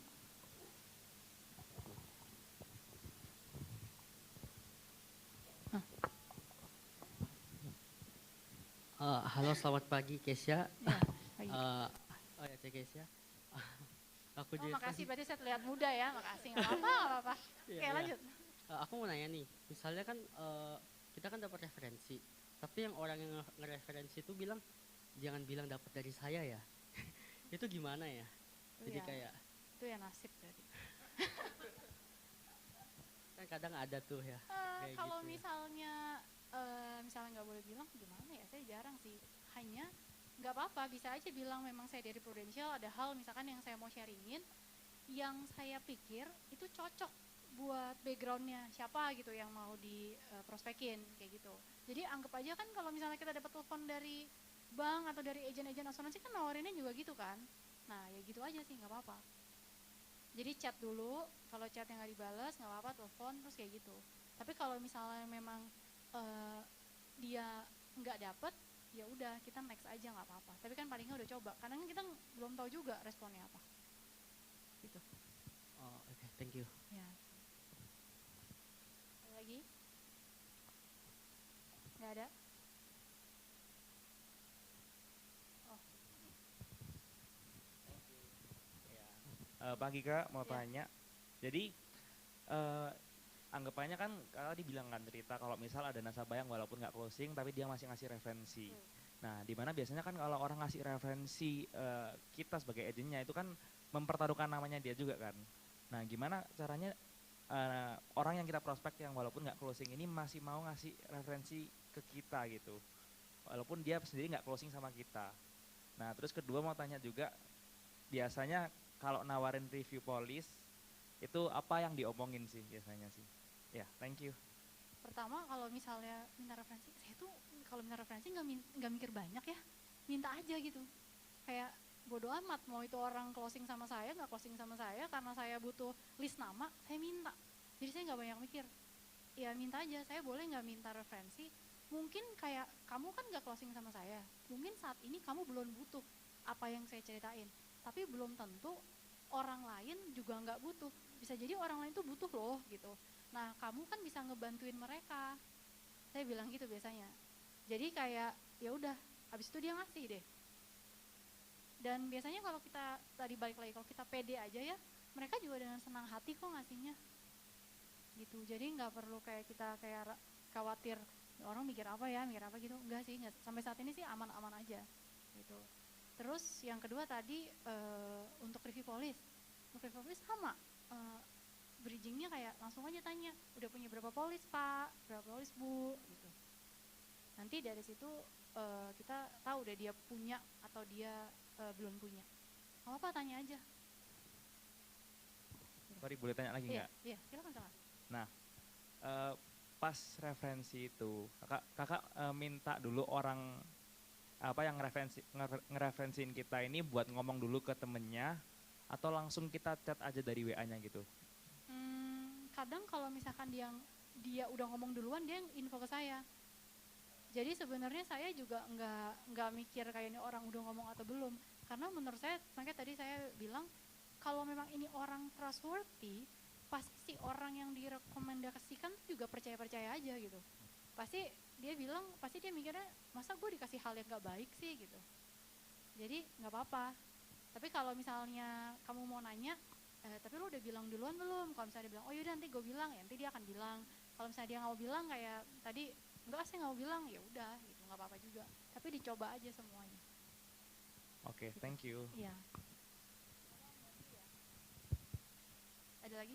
Halo, selamat pagi Kesia. Ya, lagi. Oh ya, Cek Kesia. Aku Oh, Jason. makasih, berarti saya terlihat muda ya, makasih, nggak apa-apa, nggak apa-apa. Iya, Oke, iya. lanjut. Aku mau nanya nih, misalnya kan kita kan dapat referensi, tapi yang orang yang ngereferensi itu bilang jangan bilang dapat dari saya ya. Itu gimana ya? Jadi ya, kayak itu ya nasib berarti. kan kadang ada tuh ya. Kayak Kalau gitu ya. misalnya nggak boleh bilang gimana ya, saya jarang sih. Hanya nggak apa-apa, bisa aja bilang memang saya dari Prudential, ada hal misalkan yang saya mau sharingin, yang saya pikir itu cocok buat backgroundnya siapa gitu yang mau di prospekin kayak gitu. Jadi anggap aja kan kalau misalnya kita dapat telepon dari bank atau dari agen-agen asuransi kan nawarinnya juga gitu kan. Nah ya gitu aja sih, nggak apa-apa. Jadi chat dulu, kalau chat yang nggak dibalas nggak apa-apa, telepon terus kayak gitu. Tapi kalau misalnya memang dia nggak dapet, ya udah kita next aja nggak apa-apa. Tapi kan palingnya udah coba, karena kan kita belum tahu juga responnya apa. Gitu. Oh, oke, thank you. Ya. Ada lagi? Nggak ada? Oh, Pagi Kak, mau Ya. tanya. Jadi anggapannya kan kalau dibilang kan cerita kalau misal ada nasabah yang walaupun nggak closing tapi dia masih ngasih referensi. Nah, di mana biasanya kan kalau orang ngasih referensi kita sebagai agennya itu kan mempertaruhkan namanya dia juga kan. Nah, gimana caranya orang yang kita prospek yang walaupun nggak closing ini masih mau ngasih referensi ke kita gitu. Walaupun dia sendiri nggak closing sama kita. Nah, terus kedua mau tanya juga, biasanya kalau nawarin review polis itu apa yang diomongin sih biasanya sih? Ya, thank you. Pertama kalau misalnya minta referensi, saya tuh kalau minta referensi nggak mikir banyak ya, minta aja gitu. Kayak bodo amat mau itu orang closing sama saya, nggak closing sama saya, karena saya butuh list nama, saya minta. Jadi saya nggak banyak mikir. Ya minta aja, saya boleh nggak minta referensi? Mungkin kayak kamu kan nggak closing sama saya, mungkin saat ini kamu belum butuh apa yang saya ceritain. Tapi belum tentu orang lain juga nggak butuh. Bisa jadi orang lain tuh butuh loh gitu. Nah, kamu kan bisa ngebantuin mereka. Saya bilang gitu biasanya. Jadi kayak ya udah, habis itu dia ngasih deh. Dan biasanya kalau kita tadi balik lagi, kalau kita pede aja ya, mereka juga dengan senang hati kok ngasihnya. Gitu. Jadi nggak perlu kayak kita kayak khawatir orang mikir apa gitu. Enggak sih, enggak. Sampai saat ini sih aman-aman aja. Gitu. Terus yang kedua tadi untuk review polis. Untuk review polis sama. Bridgingnya kayak langsung aja tanya, udah punya berapa polis Pak, berapa polis Bu, gitu. Nanti dari situ kita tahu deh dia punya atau dia belum punya. Apa tanya aja. Sorry, boleh tanya lagi nggak? Iya, silakan. Nah, pas referensi itu, kakak minta dulu orang apa yang ngereferensiin kita ini buat ngomong dulu ke temennya, atau langsung kita chat aja dari WA-nya gitu? Kadang kalau misalkan dia udah ngomong duluan, dia info ke saya. Jadi sebenarnya saya juga nggak mikir kayak ini orang udah ngomong atau belum, karena menurut saya, makanya tadi saya bilang kalau memang ini orang trustworthy, pasti si orang yang direkomendasikan juga percaya aja gitu. Pasti dia mikirnya masa gue dikasih hal yang nggak baik sih gitu. Jadi nggak apa-apa. Tapi kalau misalnya kamu mau nanya, tapi lu udah bilang duluan belum? Kalau misalnya dia bilang, oh yaudah nanti gue bilang, ya nanti dia akan bilang. Kalau misalnya dia nggak mau bilang kayak tadi, enggak sih nggak mau bilang, ya udah gitu, nggak apa-apa juga. Tapi dicoba aja semuanya. Oke, thank you. Iya. Ada lagi?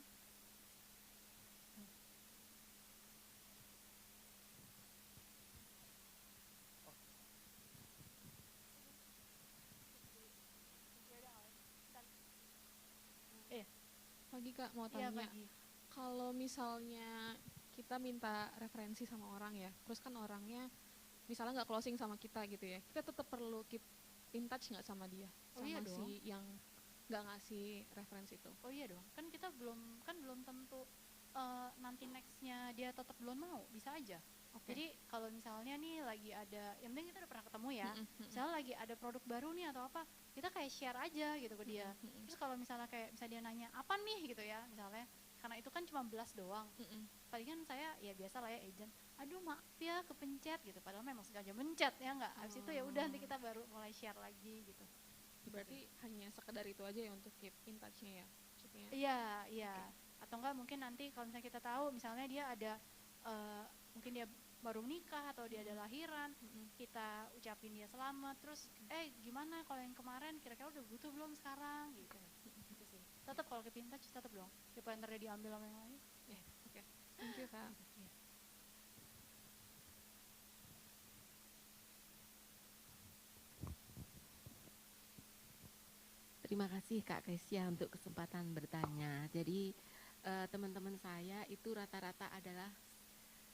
Pagi Kak, mau Iya, tanya, pagi. kalau misalnya kita minta referensi sama orang ya, terus kan orangnya misalnya nggak closing sama kita gitu ya, kita tetap perlu keep in touch nggak sama dia, Oh sama iya dong. si yang nggak ngasih referensi itu. Oh iya dong, kan kita belum tentu nanti nextnya dia tetap belum mau, bisa aja. Oke. Jadi kalau misalnya nih lagi ada, yang penting kita udah pernah ketemu ya, misalnya lagi ada produk baru nih atau apa, kita kayak share aja gitu ke dia. Terus kalau misalnya kayak bisa dia nanya apa nih gitu ya, misalnya karena itu kan cuma belas doang. Palingan saya ya biasa lah ya agent, aduh maaf ya kepencet gitu, padahal memang sengaja mencet ya nggak. Habis itu ya udah nanti kita baru mulai share lagi gitu. Berarti hanya sekedar itu aja ya untuk keep in touch-nya ya maksudnya. Iya. Atau enggak mungkin nanti kalau misalnya kita tahu misalnya dia ada mungkin dia baru menikah atau dia ada lahiran, kita ucapin dia selamat, terus gimana kalau yang kemarin kira-kira udah butuh belum sekarang gitu. Gitu sih. Tetap kalau keep in touch tetap dong. Daripada ntar dia diambil sama yang lain. Oke. Thank you Kak. Terima kasih Kak Kresia untuk kesempatan bertanya. Jadi teman-teman saya itu rata-rata adalah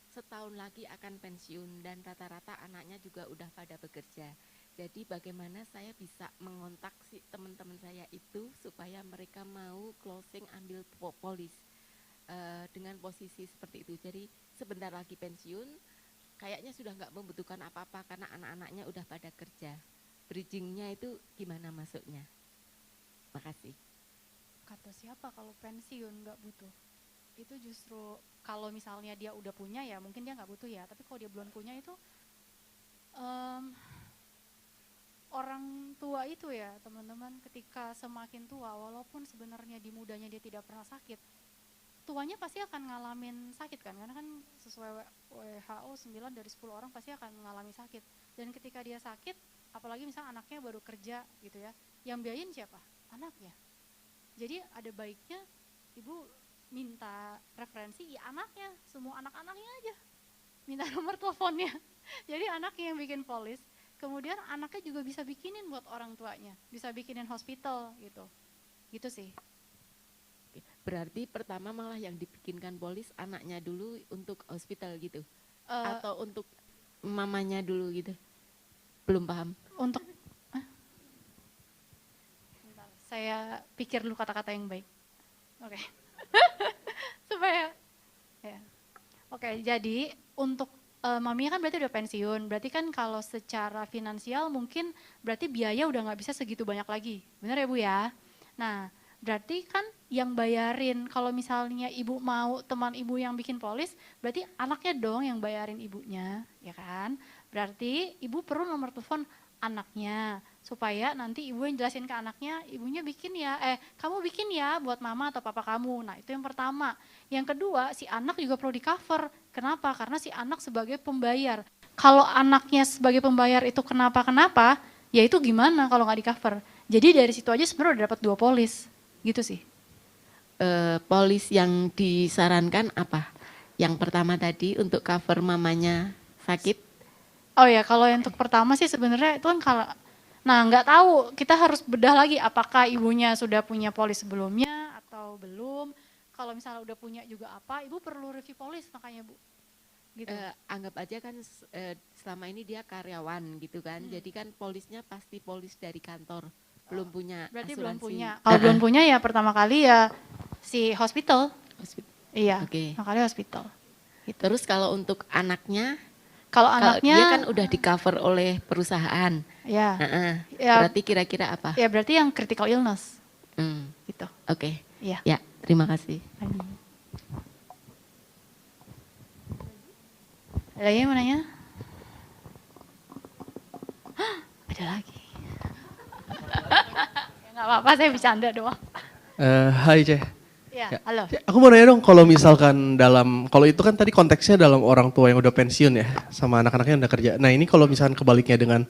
setahun lagi akan pensiun dan rata-rata anaknya juga udah pada bekerja. Jadi bagaimana saya bisa mengontak si teman-teman saya itu supaya mereka mau closing ambil polis dengan posisi seperti itu. Jadi sebentar lagi pensiun, kayaknya sudah nggak membutuhkan apa-apa karena anak-anaknya udah pada kerja. Bridgingnya itu gimana masuknya? Makasih. Kata siapa kalau pensiun nggak butuh? Itu justru kalau misalnya dia udah punya ya mungkin dia nggak butuh ya. Tapi kalau dia belum punya itu orang tua itu ya teman-teman, ketika semakin tua walaupun sebenarnya di mudanya dia tidak pernah sakit, tuanya pasti akan ngalamin sakit kan, karena kan sesuai WHO 9 dari 10 orang pasti akan mengalami sakit. Dan ketika dia sakit, apalagi misalnya anaknya baru kerja gitu ya, yang biayain siapa? Anaknya. Jadi ada baiknya ibu minta referensi ya anaknya, semua anak-anaknya aja minta nomor teleponnya. Jadi anaknya yang bikin polis kemudian anaknya juga bisa bikinin buat orang tuanya, bisa bikinin hospital gitu. Gitu sih. Berarti pertama malah yang dibikinkan polis anaknya dulu untuk hospital gitu. Eh, Atau untuk mamanya dulu gitu. Belum paham. untuk Bentar, saya pikir dulu kata-kata yang baik. Oke. Supaya ya. Oke, jadi untuk maminya kan berarti udah pensiun. Berarti kan kalau secara finansial mungkin berarti biaya udah nggak bisa segitu banyak lagi. Benar ya Bu ya? Nah, berarti kan yang bayarin kalau misalnya ibu mau teman ibu yang bikin polis, berarti anaknya dong yang bayarin ibunya, ya kan? Berarti ibu perlu nomor telepon anaknya supaya nanti ibu yang jelasin ke anaknya, ibunya bikin ya, kamu bikin ya buat mama atau papa kamu. Nah, itu yang pertama. Yang kedua, si anak juga perlu di cover. Kenapa? Karena si anak sebagai pembayar. Kalau anaknya sebagai pembayar itu kenapa-kenapa, ya itu gimana kalau nggak di cover? Jadi dari situ aja sebenarnya udah dapat 2 polis, gitu sih. Polis yang disarankan apa? Yang pertama tadi untuk cover mamanya sakit. Oh ya, kalau yang untuk pertama sih sebenarnya itu kan kalau, nah nggak tahu, kita harus bedah lagi apakah ibunya sudah punya polis sebelumnya atau belum. Kalau misalnya udah punya juga apa, ibu perlu review polis makanya Bu. Gitu. Anggap aja kan selama ini dia karyawan gitu kan. Jadi kan polisnya pasti polis dari kantor. Belum punya Berarti asuransi. belum punya. Kalau belum punya ya pertama kali ya si hospital. Iya, Oke. makanya hospital. Gitu. Terus kalau untuk anaknya, Kalau kalau anaknya dia kan udah di cover oleh perusahaan. ya, Ya. Berarti kira-kira apa? ya berarti yang critical illness gitu. Oke. Iya. Ya, terima kasih. Ada lagi yang mau nanya? Hah, ada lagi. Ya, nggak apa-apa, saya bercanda doang. Hai Ceh. Ya, Ya. halo. Aku mau nanya dong, kalau misalkan kalau itu kan tadi konteksnya dalam orang tua yang udah pensiun ya, sama anak-anaknya yang udah kerja. Nah ini kalau misalkan kebaliknya dengan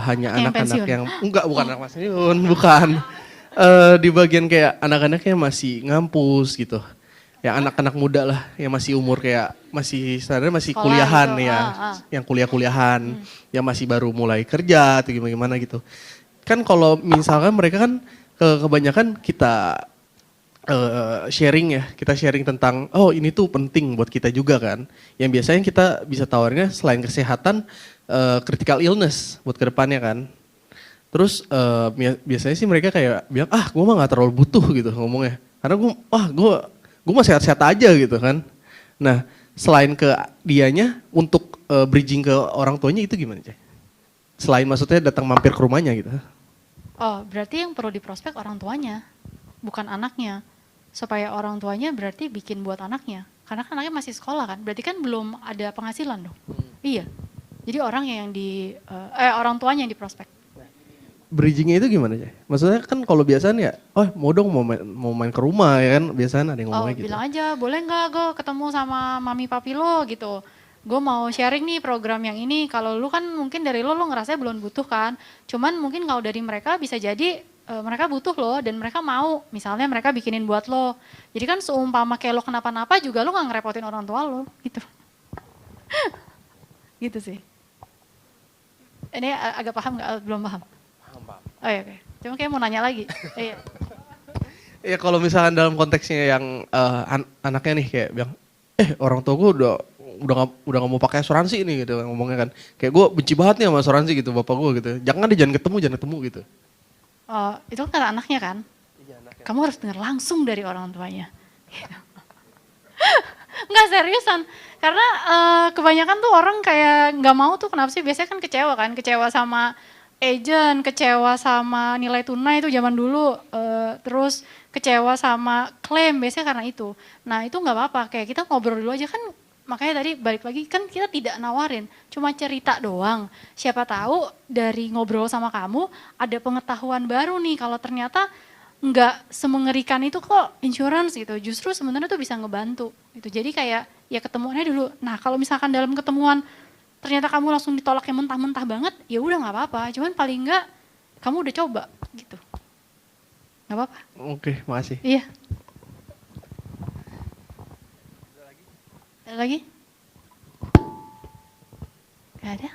hanya Yang anak-anak pensiun. yang, enggak bukan anak pensiun, bukan. Di bagian kayak anak-anaknya masih ngampus gitu. Ya anak-anak muda lah, yang masih umur kayak, sebenarnya masih Sekolah kuliahan gitu, ya. Yang kuliah-kuliahan, yang masih baru mulai kerja atau gimana gitu. Kan kalau misalkan mereka kan kebanyakan kita sharing ya, kita sharing tentang oh ini tuh penting buat kita juga kan. Yang biasanya kita bisa tawarnya selain kesehatan, critical illness buat kedepannya kan. Terus biasanya sih mereka kayak bilang gue mah nggak terlalu butuh gitu ngomongnya, karena gue mah sehat-sehat aja gitu kan. Nah selain ke dianya untuk bridging ke orang tuanya itu gimana Ceh? Selain maksudnya datang mampir ke rumahnya gitu. Oh, berarti yang perlu diprospek orang tuanya, bukan anaknya. Supaya orang tuanya berarti bikin buat anaknya. Karena kan anaknya masih sekolah kan, berarti kan belum ada penghasilan dong. Iya. Jadi orang orang tuanya yang diprospek. Bridgingnya itu gimana Ceh? Maksudnya kan kalau biasanya ya, mau dong mau main ke rumah ya kan, biasanya ada yang ngomongnya gitu. Bilang aja, boleh nggak gue ketemu sama mami papi lo gitu. Gue mau sharing nih program yang ini. Kalau lu kan mungkin dari lo ngerasa belum butuh kan. Cuman mungkin kalau dari mereka bisa jadi mereka butuh lo dan mereka mau. Misalnya mereka bikinin buat lo. Jadi kan seumpama kayak lo kenapa-napa juga lo gak ngerepotin orang tua lo gitu. Gitu sih. Ini agak paham gak? Belum paham? Paham. Oh iya, oke. Cuma kayak mau nanya lagi. Iya. Ya kalau misalkan dalam konteksnya yang anaknya nih kayak bilang, orang tua gue udah gak mau pakai asuransi nih gitu ngomongnya kan. Kayak gue benci banget nih sama asuransi gitu bapak gue gitu. Jangan ketemu gitu. Oh, itu kan kata anaknya kan? Iya, anaknya. Kamu harus dengar langsung dari orang tuanya. Gitu. Nggak seriusan, karena kebanyakan tuh orang kayak nggak mau tuh, kenapa sih? Biasanya kan kecewa sama agent, kecewa sama nilai tunai itu zaman dulu, terus kecewa sama klaim, biasanya karena itu. Nah itu nggak apa-apa, kayak kita ngobrol dulu aja kan. Makanya tadi balik lagi kan kita tidak nawarin, cuma cerita doang. Siapa tahu dari ngobrol sama kamu ada pengetahuan baru nih kalau ternyata nggak semengerikan itu kok insurance gitu. Justru sebenarnya tuh bisa ngebantu. Gitu. Jadi kayak ya ketemuannya dulu. Nah kalau misalkan dalam ketemuan ternyata kamu langsung ditolak yang mentah-mentah banget, ya udah nggak apa-apa. Cuman paling nggak kamu udah coba gitu. Nggak apa-apa. Oke, makasih. Iya. Ada lagi? Gak ada?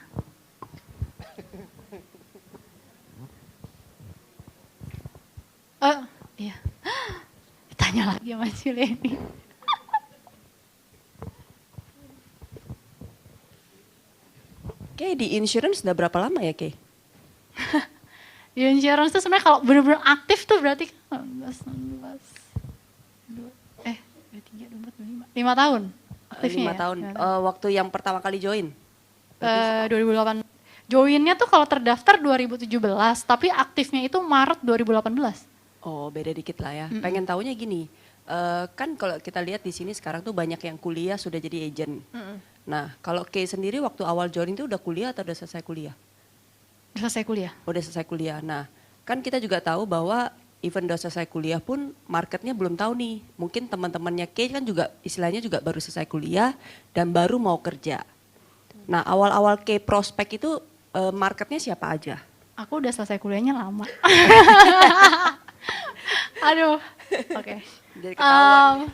tanya lagi sama Cileni. Oke, di insurance udah berapa lama ya, Kay? Di insurance tuh sebenarnya kalau benar-benar aktif tuh berarti 5 tahun aktifnya 5 tahun. Waktu yang pertama kali join? 2008. Joinnya tuh kalau terdaftar 2017, tapi aktifnya itu Maret 2018. Oh, beda dikit lah ya. Pengen taunya gini, kan kalau kita lihat di sini sekarang tuh banyak yang kuliah sudah jadi agent. Nah, kalau Kay sendiri waktu awal join itu udah kuliah atau udah selesai kuliah? Udah selesai kuliah. Udah selesai kuliah. Nah, kan kita juga tahu bahwa even udah selesai kuliah pun marketnya belum tahu nih. Mungkin teman-temannya Kay kan juga istilahnya juga baru selesai kuliah dan baru mau kerja. Nah, awal-awal Kay prospek itu marketnya siapa aja? Aku udah selesai kuliahnya lama. Aduh, oke. Jadi ketahuan.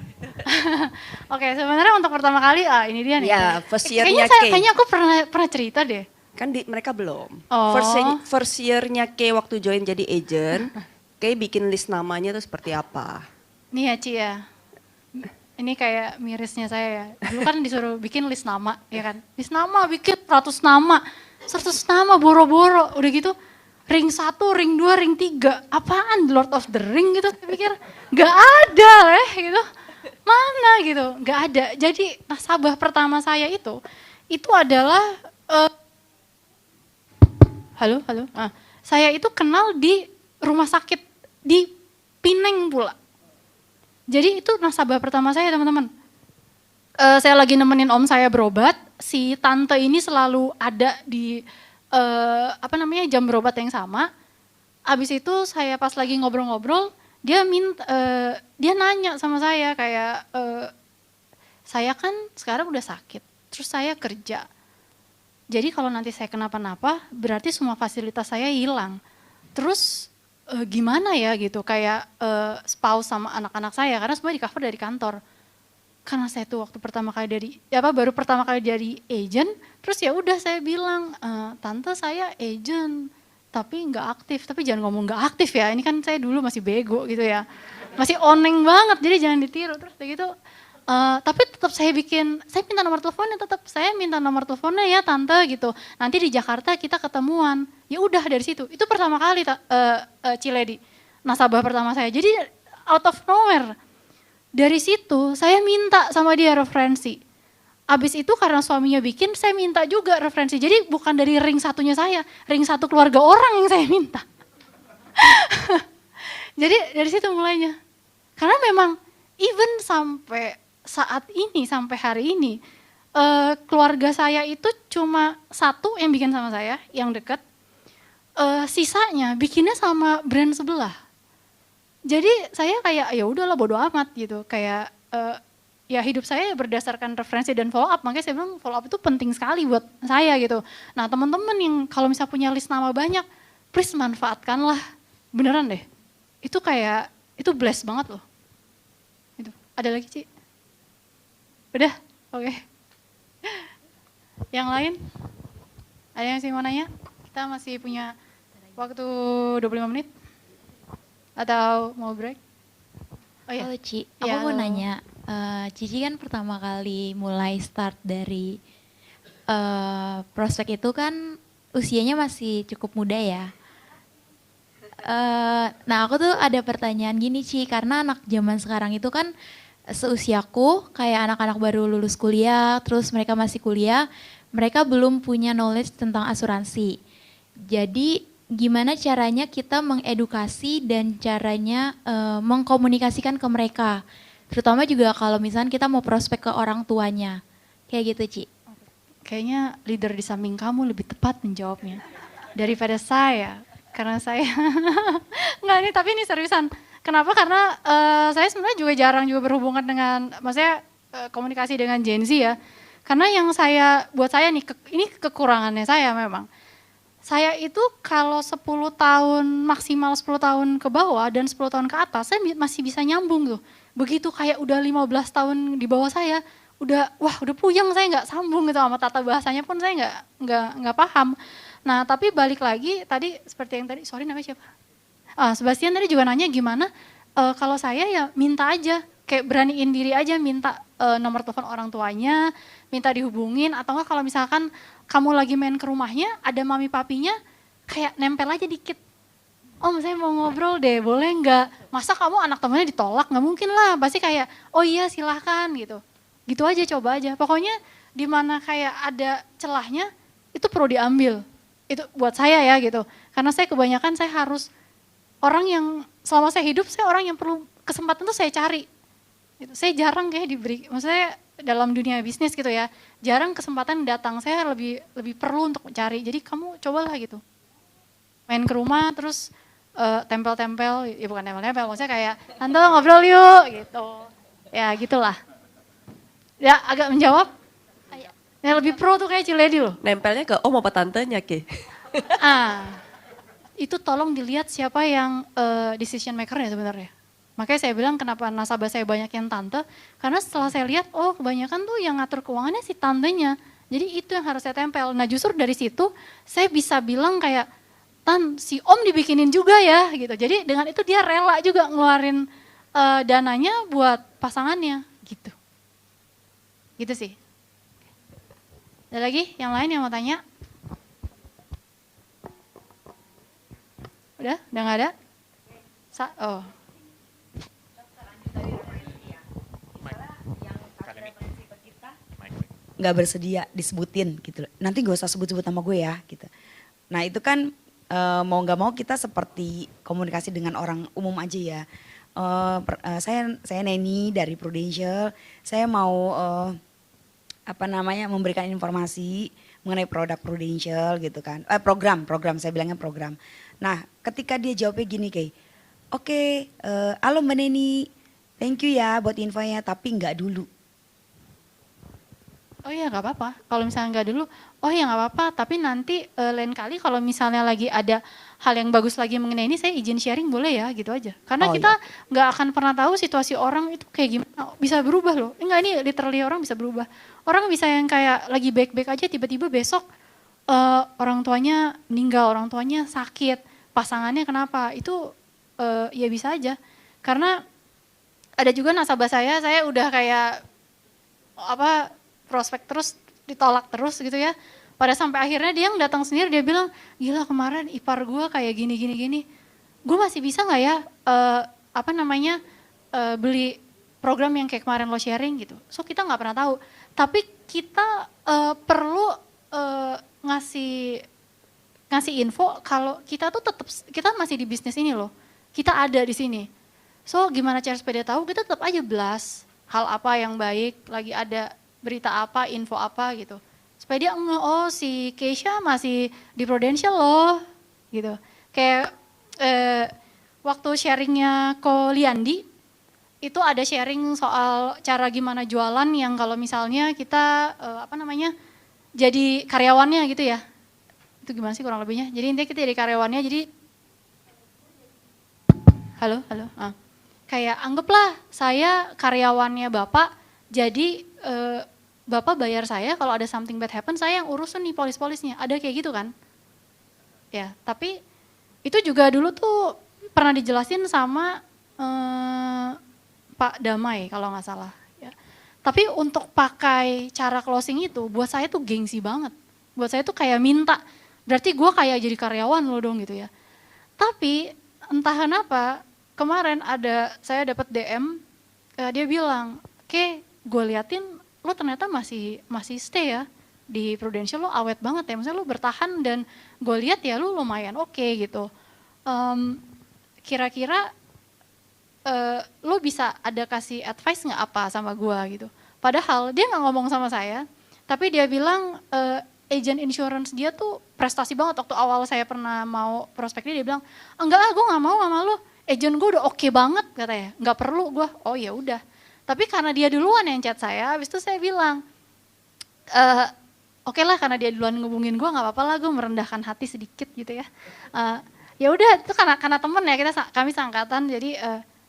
Oke, sebenarnya untuk pertama kali, ini dia nih. Ya, first year-nya Kay. Kayaknya aku pernah cerita deh. Kan mereka belum. Oh. First year-nya Kay waktu join jadi agent, Kay bikin list namanya tuh seperti apa? Nih ya Ci ya, ini kayak mirisnya saya ya. Dulu kan disuruh bikin list nama, ya kan. List nama, bikin 100 nama. 100 nama boro-boro, udah gitu. Ring 1, ring 2, ring 3. Apaan Lord of the Ring gitu. Saya pikir gak ada gitu. Mana gitu, gak ada. Jadi nasabah pertama saya itu adalah, halo. Saya itu kenal di rumah sakit di Pineng pula. Jadi itu nasabah pertama saya teman-teman. Saya lagi nemenin om saya berobat, si tante ini selalu ada di jam berobat yang sama. Abis itu saya pas lagi ngobrol-ngobrol, dia nanya sama saya kayak, saya kan sekarang udah sakit, terus saya kerja. Jadi kalau nanti saya kenapa-napa, berarti semua fasilitas saya hilang. Terus gimana ya gitu, kayak spouse sama anak-anak saya, karena semua di cover dari kantor. Karena saya tuh waktu baru pertama kali jadi agent, terus ya udah saya bilang, tante saya agent, tapi nggak aktif. Tapi jangan ngomong nggak aktif ya, ini kan saya dulu masih bego gitu ya, masih oneng banget, jadi jangan ditiru. Terus kayak gitu, tapi tetap saya minta nomor teleponnya, saya minta nomor teleponnya ya tante gitu. Nanti di Jakarta kita ketemuan. Ya udah dari situ, itu pertama kali Ciledi, nasabah pertama saya. Jadi out of nowhere. Dari situ saya minta sama dia referensi. Abis itu karena suaminya bikin, saya minta juga referensi. Jadi bukan dari ring satunya saya, ring satu keluarga orang yang saya minta. Jadi dari situ mulainya. Karena memang even sampai saat ini, sampai hari ini, keluarga saya itu cuma satu yang bikin sama saya, yang dekat. Sisanya bikinnya sama brand sebelah. Jadi saya kayak ya udahlah bodo amat gitu, kayak ya hidup saya berdasarkan referensi dan follow up, makanya saya bilang follow up itu penting sekali buat saya gitu. Nah teman-teman yang kalau misalnya punya list nama banyak, please manfaatkanlah, beneran deh. Itu kayak, itu bless banget loh. Itu. Ada lagi Ci? Udah? Oke. Yang lain? Ada yang sih mau nanya? Kita masih punya waktu 25 menit. Atau mau break? Oh iya. Halo Ci, Ya, aku mau halo. nanya, Cici kan pertama kali mulai start dari prospek itu kan usianya masih cukup muda ya. Nah aku tuh ada pertanyaan gini Ci, karena anak zaman sekarang itu kan seusiaku kayak anak-anak baru lulus kuliah, terus mereka masih kuliah, mereka belum punya knowledge tentang asuransi. Jadi gimana caranya kita mengedukasi dan caranya mengkomunikasikan ke mereka, terutama juga kalau misalnya kita mau prospek ke orang tuanya, kayak gitu Ci. Kayaknya leader di samping kamu lebih tepat menjawabnya daripada saya, karena saya tapi ini seriusan. Kenapa? Karena saya sebenarnya juga jarang juga berhubungan dengan, maksudnya komunikasi dengan Gen Z ya. Karena yang buat saya nih, ini kekurangannya saya memang. Saya itu kalau 10 tahun, maksimal 10 tahun ke bawah dan 10 tahun ke atas, saya masih bisa nyambung tuh. Begitu kayak udah 15 tahun di bawah saya, udah puyeng, saya nggak sambung gitu sama tata bahasanya pun saya nggak paham. Nah tapi balik lagi tadi seperti yang tadi, sorry namanya siapa? Sebastian tadi juga nanya gimana kalau saya ya minta aja, kayak beraniin diri aja minta nomor telepon orang tuanya, minta dihubungin, atau enggak kalau misalkan kamu lagi main ke rumahnya, ada mami papinya, kayak nempel aja dikit. Om saya mau ngobrol deh, boleh nggak? Masa kamu anak temannya ditolak? Nggak mungkin lah, pasti kayak oh iya silahkan gitu. Gitu aja, coba aja. Pokoknya di mana kayak ada celahnya, itu perlu diambil. Itu buat saya ya gitu. Karena saya kebanyakan saya harus, orang yang selama saya hidup, saya orang yang perlu kesempatan tuh saya cari. Gitu. Saya jarang kayak diberi, maksudnya dalam dunia bisnis gitu ya, jarang kesempatan datang, saya lebih perlu untuk mencari. Jadi kamu cobalah gitu. Main ke rumah terus tempel-tempel, ya bukan tempel-tempel, maksudnya kayak tante ngobrol yuk gitu. Ya gitulah. Ya agak menjawab. Ya lebih pro tuh kayak Ciledi loh. Nempelnya ke om apa tantenya ke? Itu tolong dilihat siapa yang decision maker-nya sebenarnya. Makanya saya bilang kenapa nasabah saya banyak yang tante, karena setelah saya lihat, oh kebanyakan tuh yang ngatur keuangannya si tantenya. Jadi itu yang harus saya tempel. Nah justru dari situ saya bisa bilang kayak, Tan, si om dibikinin juga ya gitu. Jadi dengan itu dia rela juga ngeluarin dananya buat pasangannya gitu. Gitu sih. Ada lagi yang lain yang mau tanya? Udah nggak ada? Oh. Nggak bersedia disebutin gitu. Nanti gak usah sebut-sebut nama gue ya gitu. Nah itu kan mau nggak mau kita seperti komunikasi dengan orang umum aja ya. Saya Neni dari Prudential. Saya mau memberikan informasi mengenai produk Prudential gitu kan. Program saya bilangnya program. Nah ketika dia jawabnya gini kayak, oke, halo Mbak Neni, thank you ya buat infonya, tapi nggak dulu. Oh iya nggak apa-apa, kalau misalnya nggak dulu, oh ya nggak apa-apa, tapi nanti lain kali kalau misalnya lagi ada hal yang bagus lagi mengenai ini, saya izin sharing boleh ya, gitu aja. Karena kita nggak akan pernah tahu situasi orang itu kayak gimana, bisa berubah loh. Enggak, ini literally orang bisa berubah. Orang bisa yang kayak lagi baik-baik aja, tiba-tiba besok orang tuanya meninggal, orang tuanya sakit, pasangannya kenapa, itu ya bisa aja. Karena ada juga nasabah saya udah kayak prospek terus ditolak terus gitu ya. Pada sampai akhirnya dia yang datang sendiri, dia bilang, gila kemarin ipar gue kayak gini. Gue masih bisa nggak ya beli program yang kayak kemarin lo sharing gitu. So kita nggak pernah tahu. Tapi kita perlu ngasih info kalau kita tuh tetap, kita masih di bisnis ini loh. Kita ada di sini. So gimana cara supaya dia tahu, kita tetap aja blast hal apa yang baik, lagi ada berita apa, info apa gitu. Supaya dia oh si Keisha masih di Prudential loh gitu. Kayak waktu sharingnya Ko Liandi, itu ada sharing soal cara gimana jualan yang kalau misalnya kita jadi karyawannya gitu ya. Itu gimana sih kurang lebihnya. Jadi intinya kita jadi karyawannya, jadi halo. Kayak anggaplah saya karyawannya Bapak, jadi Bapak bayar saya kalau ada something bad happen, saya yang urusin nih polis-polisnya. Ada kayak gitu kan? Ya, tapi itu juga dulu tuh pernah dijelasin sama Pak Damai kalau nggak salah. Ya. Tapi untuk pakai cara closing itu, buat saya tuh gengsi banget. Buat saya tuh kayak minta, berarti gue kayak jadi karyawan lo dong gitu ya. Tapi entah kenapa, kemarin saya dapat DM, dia bilang, oke, gue liatin lo ternyata masih stay ya di Prudential, lo awet banget ya, maksudnya lo bertahan dan gue lihat ya lo lumayan oke gitu. Kira-kira lo bisa ada kasih advice nggak apa sama gue gitu. Padahal dia nggak ngomong sama saya, tapi dia bilang agent insurance dia tuh prestasi banget. Waktu awal saya pernah mau prospek dia bilang, enggak gue nggak mau sama lo, agent gue udah oke banget katanya, nggak perlu gue. Oh ya udah. Tapi karena dia duluan yang chat saya, habis itu saya bilang, oke lah karena dia duluan ngubungin gue, nggak apa-apa lah, gue merendahkan hati sedikit gitu ya. Ya udah itu karena temen ya, kami seangkatan, jadi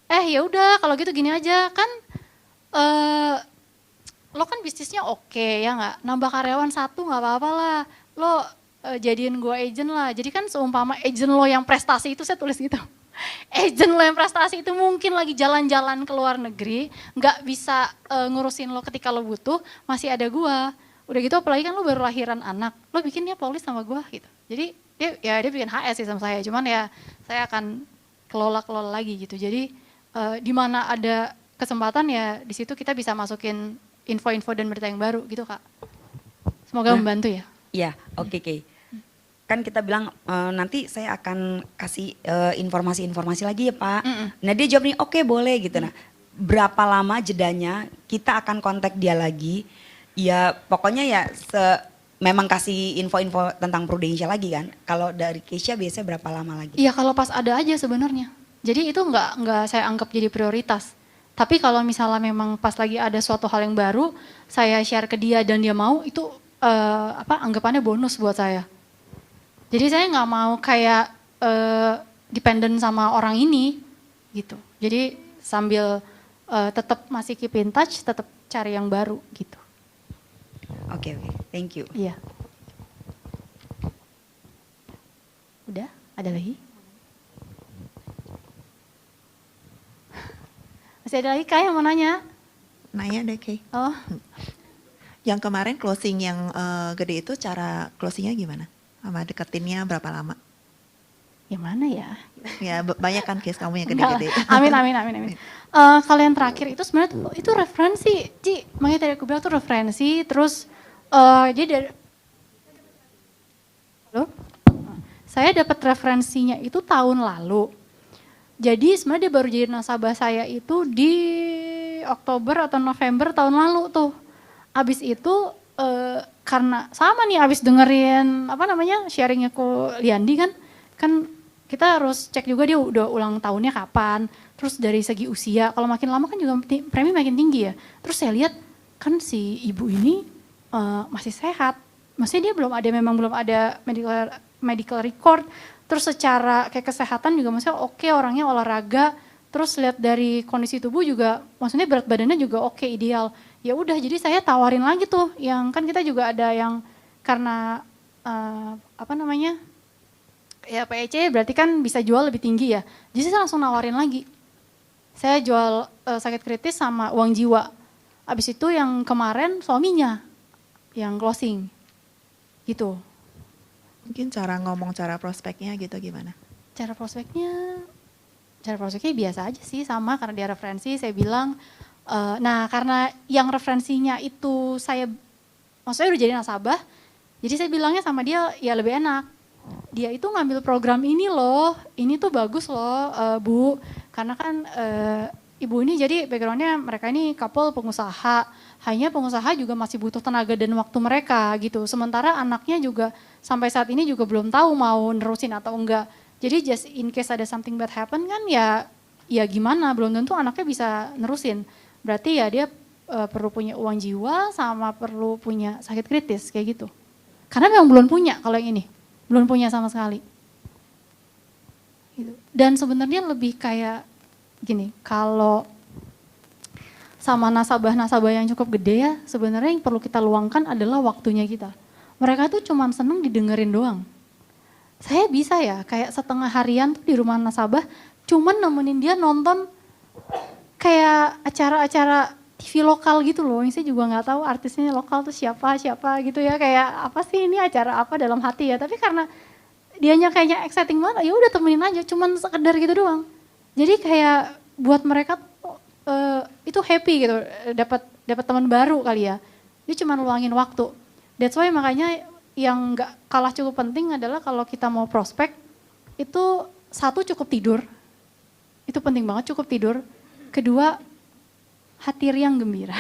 ya udah kalau gitu gini aja kan, lo kan bisnisnya oke ya nggak, nambah karyawan 1 nggak apa-apa lah, lo jadiin gue agent lah. Jadi kan seumpama agent lo yang prestasi itu, saya tulis gitu. agent lo yang prestasi itu mungkin lagi jalan-jalan ke luar negeri, nggak bisa ngurusin lo ketika lo butuh, masih ada gua. Udah gitu apalagi kan lo baru lahiran anak, lo bikin dia polis sama gua gitu. Jadi dia bikin HS sih sama saya, cuman ya saya akan kelola lagi gitu. Jadi di mana ada kesempatan ya di situ kita bisa masukin info-info dan berita yang baru gitu Kak. Semoga membantu ya. Iya, oke. Kan kita bilang nanti saya akan kasih informasi-informasi lagi ya Pak. Nah dia jawab nih oke boleh gitu. Nah berapa lama jedanya kita akan kontak dia lagi. Ya pokoknya ya memang kasih info-info tentang Prudential lagi kan. Kalau dari Keisha biasanya berapa lama lagi? Iya kalau pas ada aja sebenarnya. Jadi itu nggak saya anggap jadi prioritas. Tapi kalau misalnya memang pas lagi ada suatu hal yang baru, saya share ke dia dan dia mau, itu anggapannya bonus buat saya. Jadi saya nggak mau kayak dependent sama orang ini gitu. Jadi sambil tetap masih keep in touch, tetap cari yang baru gitu. Oke, thank you. Iya. Udah, ada lagi? Masih ada lagi Kak yang mau nanya? Nanya deh Kay. Oh. Yang kemarin closing yang gede itu cara closingnya gimana? Sama deketinnya berapa lama? Yang mana ya? Ya banyak kan case kamu yang gede-gede. Amin. Kalau yang terakhir itu sebenarnya itu referensi, Ci. Makanya tadi aku bilang tuh referensi, terus jadi dari saya dapat referensinya itu tahun lalu. Jadi sebenarnya dia baru jadi nasabah saya itu di Oktober atau November tahun lalu tuh. Abis itu karena sama nih abis dengerin sharingnya ku Liandi kan kita harus cek juga dia udah ulang tahunnya kapan. Terus dari segi usia, kalau makin lama kan juga premi makin tinggi ya. Terus saya lihat kan si ibu ini masih sehat. Maksudnya dia belum ada medical record. Terus secara kayak kesehatan juga maksudnya oke, orangnya olahraga. Terus lihat dari kondisi tubuh juga maksudnya berat badannya juga oke, ideal. Ya udah jadi saya tawarin lagi tuh yang kan kita juga ada yang karena ya PEC berarti kan bisa jual lebih tinggi ya. Jadi saya langsung nawarin lagi. Saya jual sakit kritis sama uang jiwa. Abis itu yang kemarin suaminya yang closing gitu. Mungkin cara ngomong, cara prospeknya gitu gimana? Cara prospeknya biasa aja sih, sama karena dia referensi saya bilang, nah karena yang referensinya itu maksudnya udah jadi nasabah, jadi saya bilangnya sama dia ya lebih enak. Dia itu ngambil program ini loh, ini tuh bagus loh Bu, karena kan ibu ini jadi backgroundnya mereka ini couple pengusaha, hanya pengusaha juga masih butuh tenaga dan waktu mereka gitu. Sementara anaknya juga sampai saat ini juga belum tahu mau nerusin atau enggak. Jadi just in case ada something bad happen kan ya gimana, belum tentu anaknya bisa nerusin. Berarti ya dia perlu punya uang jiwa sama perlu punya sakit kritis kayak gitu. Karena memang belum punya kalau yang ini, belum punya sama sekali. Gitu. Dan sebenarnya lebih kayak gini, kalau sama nasabah-nasabah yang cukup gede ya, sebenarnya yang perlu kita luangkan adalah waktunya kita. Mereka tuh cuman seneng didengerin doang. Saya bisa ya kayak setengah harian tuh di rumah nasabah, cuman nemenin dia nonton kayak acara-acara TV lokal gitu loh. Yang saya juga nggak tahu artisnya lokal tuh siapa gitu ya, kayak apa sih ini acara apa dalam hati ya. Tapi karena dianya kayaknya exciting banget, ya udah temenin aja, cuman sekedar gitu doang. Jadi kayak buat mereka itu happy gitu, dapat teman baru kali ya. Dia cuma luangin waktu. That's why makanya yang nggak kalah cukup penting adalah kalau kita mau prospek itu satu cukup tidur, itu penting banget cukup tidur. Kedua hati riang gembira.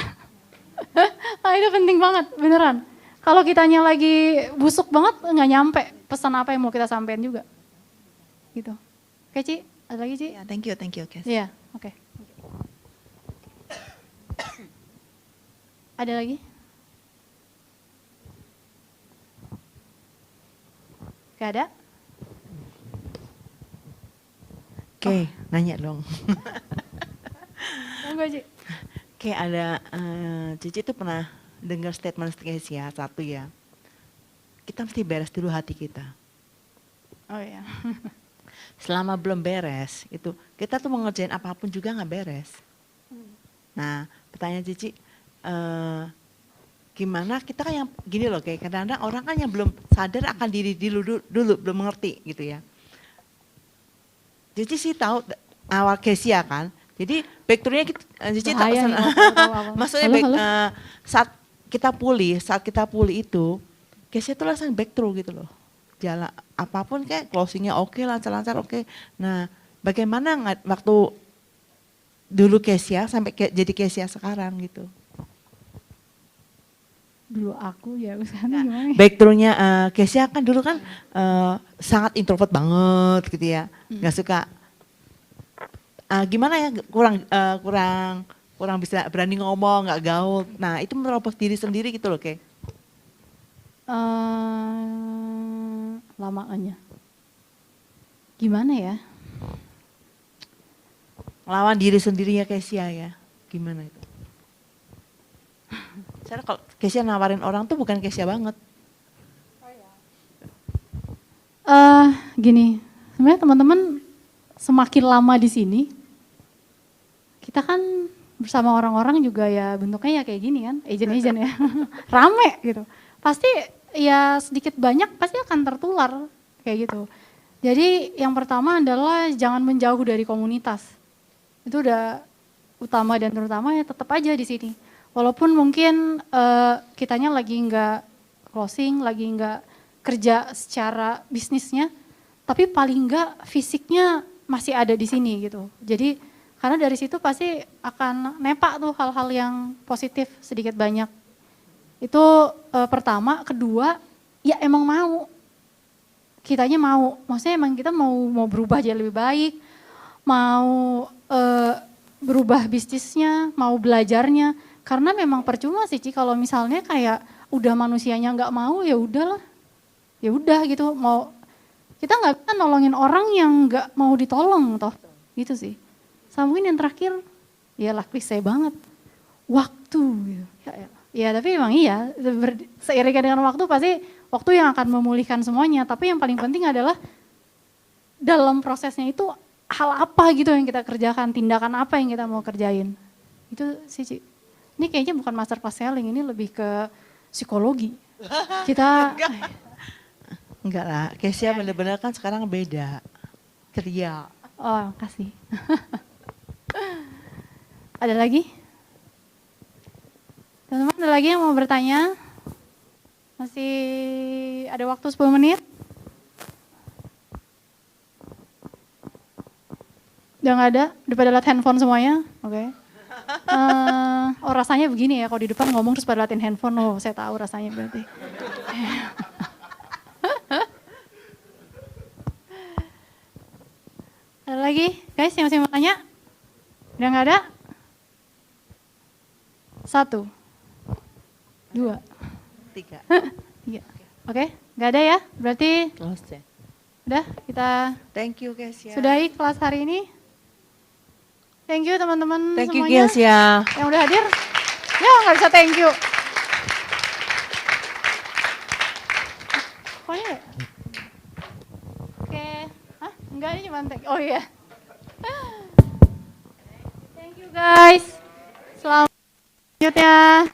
Nah, itu penting banget beneran. Kalau kitanya lagi busuk banget nggak nyampe pesan apa yang mau kita sampaikan juga. Gitu. Oke Ci, ada lagi Ci? Ya, thank you Kes. Iya, oke. Ada lagi? Gak ada? Oke, nanya dong. Enggak Ci. Kayak ada, Cici tuh pernah dengar statement Kesia satu ya. Kita mesti beres dulu hati kita. Oh iya. selama belum beres itu kita tuh mau ngerjain apapun juga nggak beres. Nah pertanyaan Cici, gimana kita kan yang gini loh, kayak kadang-kadang orang kan yang belum sadar akan diri dulu belum mengerti gitu ya. Cici sih tahu awal Kesia kan, jadi backtournya Cici tak pesan, maksudnya saat kita pulih itu Kesia tuh langsung backthrough gitu loh, jalan apapun kayak closingnya oke, lancar-lancar oke. Nah bagaimana waktu dulu Kesia sampai jadi Kesia sekarang gitu? Dulu aku ya sekarang gimana? Backthrough-nya Kesia kan dulu kan sangat introvert banget gitu ya, nggak suka. Gimana ya, kurang bisa berani ngomong, nggak gaul. Nah itu menerobos diri sendiri gitu loh kayak. Lamaannya gimana ya? Lawan diri sendirinya Kesia ya, gimana itu? Saya kalau Kesia nawarin orang tuh bukan Kesia banget. Gini, sebenarnya teman-teman semakin lama di sini, kita kan bersama orang-orang juga ya bentuknya ya kayak gini kan, agent-agent ya, rame gitu. Pasti ya sedikit banyak pasti akan tertular kayak gitu. Jadi yang pertama adalah jangan menjauh dari komunitas. Itu udah utama dan terutama ya tetap aja di sini. Walaupun mungkin kitanya lagi nggak closing, lagi nggak kerja secara bisnisnya, tapi paling nggak fisiknya masih ada di sini gitu. Jadi karena dari situ pasti akan nepak tuh hal-hal yang positif sedikit banyak. Itu pertama, kedua ya emang mau, kitanya mau, maksudnya emang kita mau berubah jadi lebih baik, mau berubah bisnisnya, mau belajarnya. Karena memang percuma sih Ci kalau misalnya kayak udah manusianya nggak mau ya udahlah, ya udah gitu. Mau kita nggak bisa nolongin orang yang nggak mau ditolong toh, gitu sih. Sama mungkin yang terakhir, ya lah klise banget, waktu gitu. Ya tapi emang iya, seiring dengan waktu pasti waktu yang akan memulihkan semuanya. Tapi yang paling penting adalah dalam prosesnya itu hal apa gitu yang kita kerjakan, tindakan apa yang kita mau kerjain. Itu sih Ci. Ini kayaknya bukan masterclass selling, ini lebih ke psikologi. Kita enggak lah, Kesia benar-benar kan sekarang beda, ceria. Oh, kasih. Ada lagi? Teman-teman ada lagi yang mau bertanya? Masih ada waktu 10 menit? Udah nggak ada? Udah pada lihat handphone semuanya? Oke. Oh rasanya begini ya, kalau di depan ngomong terus pada liatin handphone, oh saya tahu rasanya berarti. Ada lagi guys yang masih mau tanya? Udah nggak ada? 1, 2, 3. Oke, nggak ada ya? Berarti udah kita thank you Kesia. Sudahi kelas hari ini. Thank you teman-teman semuanya. Thank you Kesia. Yang udah hadir. Ya nggak bisa thank you. Pokoknya ya? Oke. Hah? Enggak, ini cuma thank. Oh iya. Thank you guys. Selamat selanjutnya.